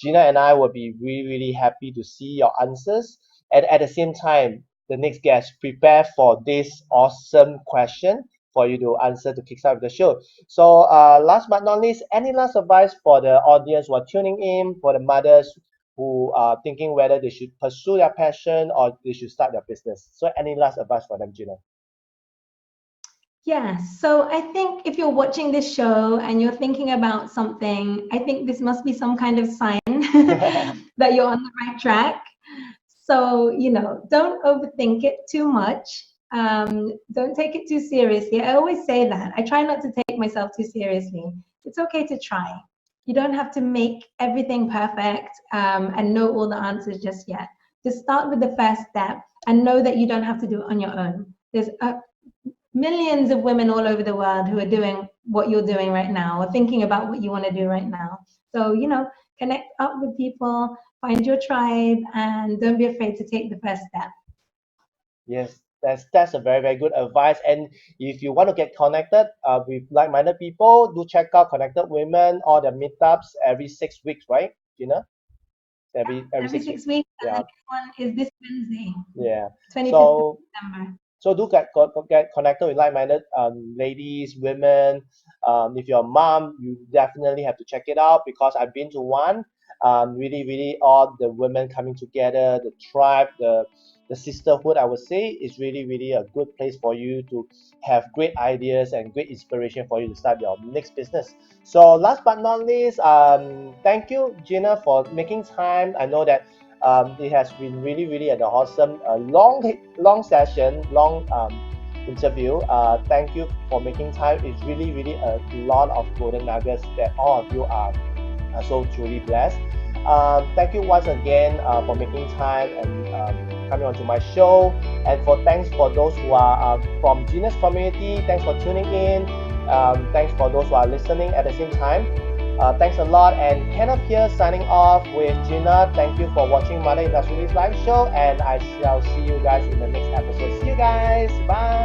Gina and I will be really, really happy to see your answers. And at the same time, the next guest prepare for this awesome question for you to answer to kickstart the show. So last but not least, any last advice for the audience who are tuning in, for the mothers who are thinking whether they should pursue their passion or they should start their business. So any last advice for them, Gina? Yes. So I think if you're watching this show and you're thinking about something, I think this must be some kind of sign that you're on the right track. So, don't overthink it too much. Don't take it too seriously. I always say that. I try not to take myself too seriously. It's okay to try. You don't have to make everything perfect and know all the answers just yet. Just start with the first step and know that you don't have to do it on your own. There's millions of women all over the world who are doing what you're doing right now or thinking about what you want to do right now. So, connect up with people, find your tribe, and don't be afraid to take the first step. Yes, that's a very, very good advice. And if you want to get connected with like-minded people, do check out Connected Women or the meetups every 6 weeks, right? Gina? Every Every 6 weeks. 6 weeks, and Yeah, the next one is this Wednesday, yeah. 25th of So December. so do get connected with like-minded ladies, women. If you're a mom, you definitely have to check it out because I've been to one. Really, really, all the women coming together, the tribe, the sisterhood, I would say, is really, really a good place for you to have great ideas and great inspiration for you to start your next business. So last but not least, thank you, Gina, for making time. I know that It has been really an awesome, long session, long interview. Thank you for making time. It's really a lot of golden nuggets that all of you are so truly blessed. Thank you once again for making time and coming onto my show. And thanks for those who are from Ginas community. Thanks for tuning in. Thanks for those who are listening at the same time. Thanks a lot. And Kenneth here signing off with Gina. Thank you for watching Mother Industrialist Live Show. And I shall see you guys in the next episode. See you guys. Bye.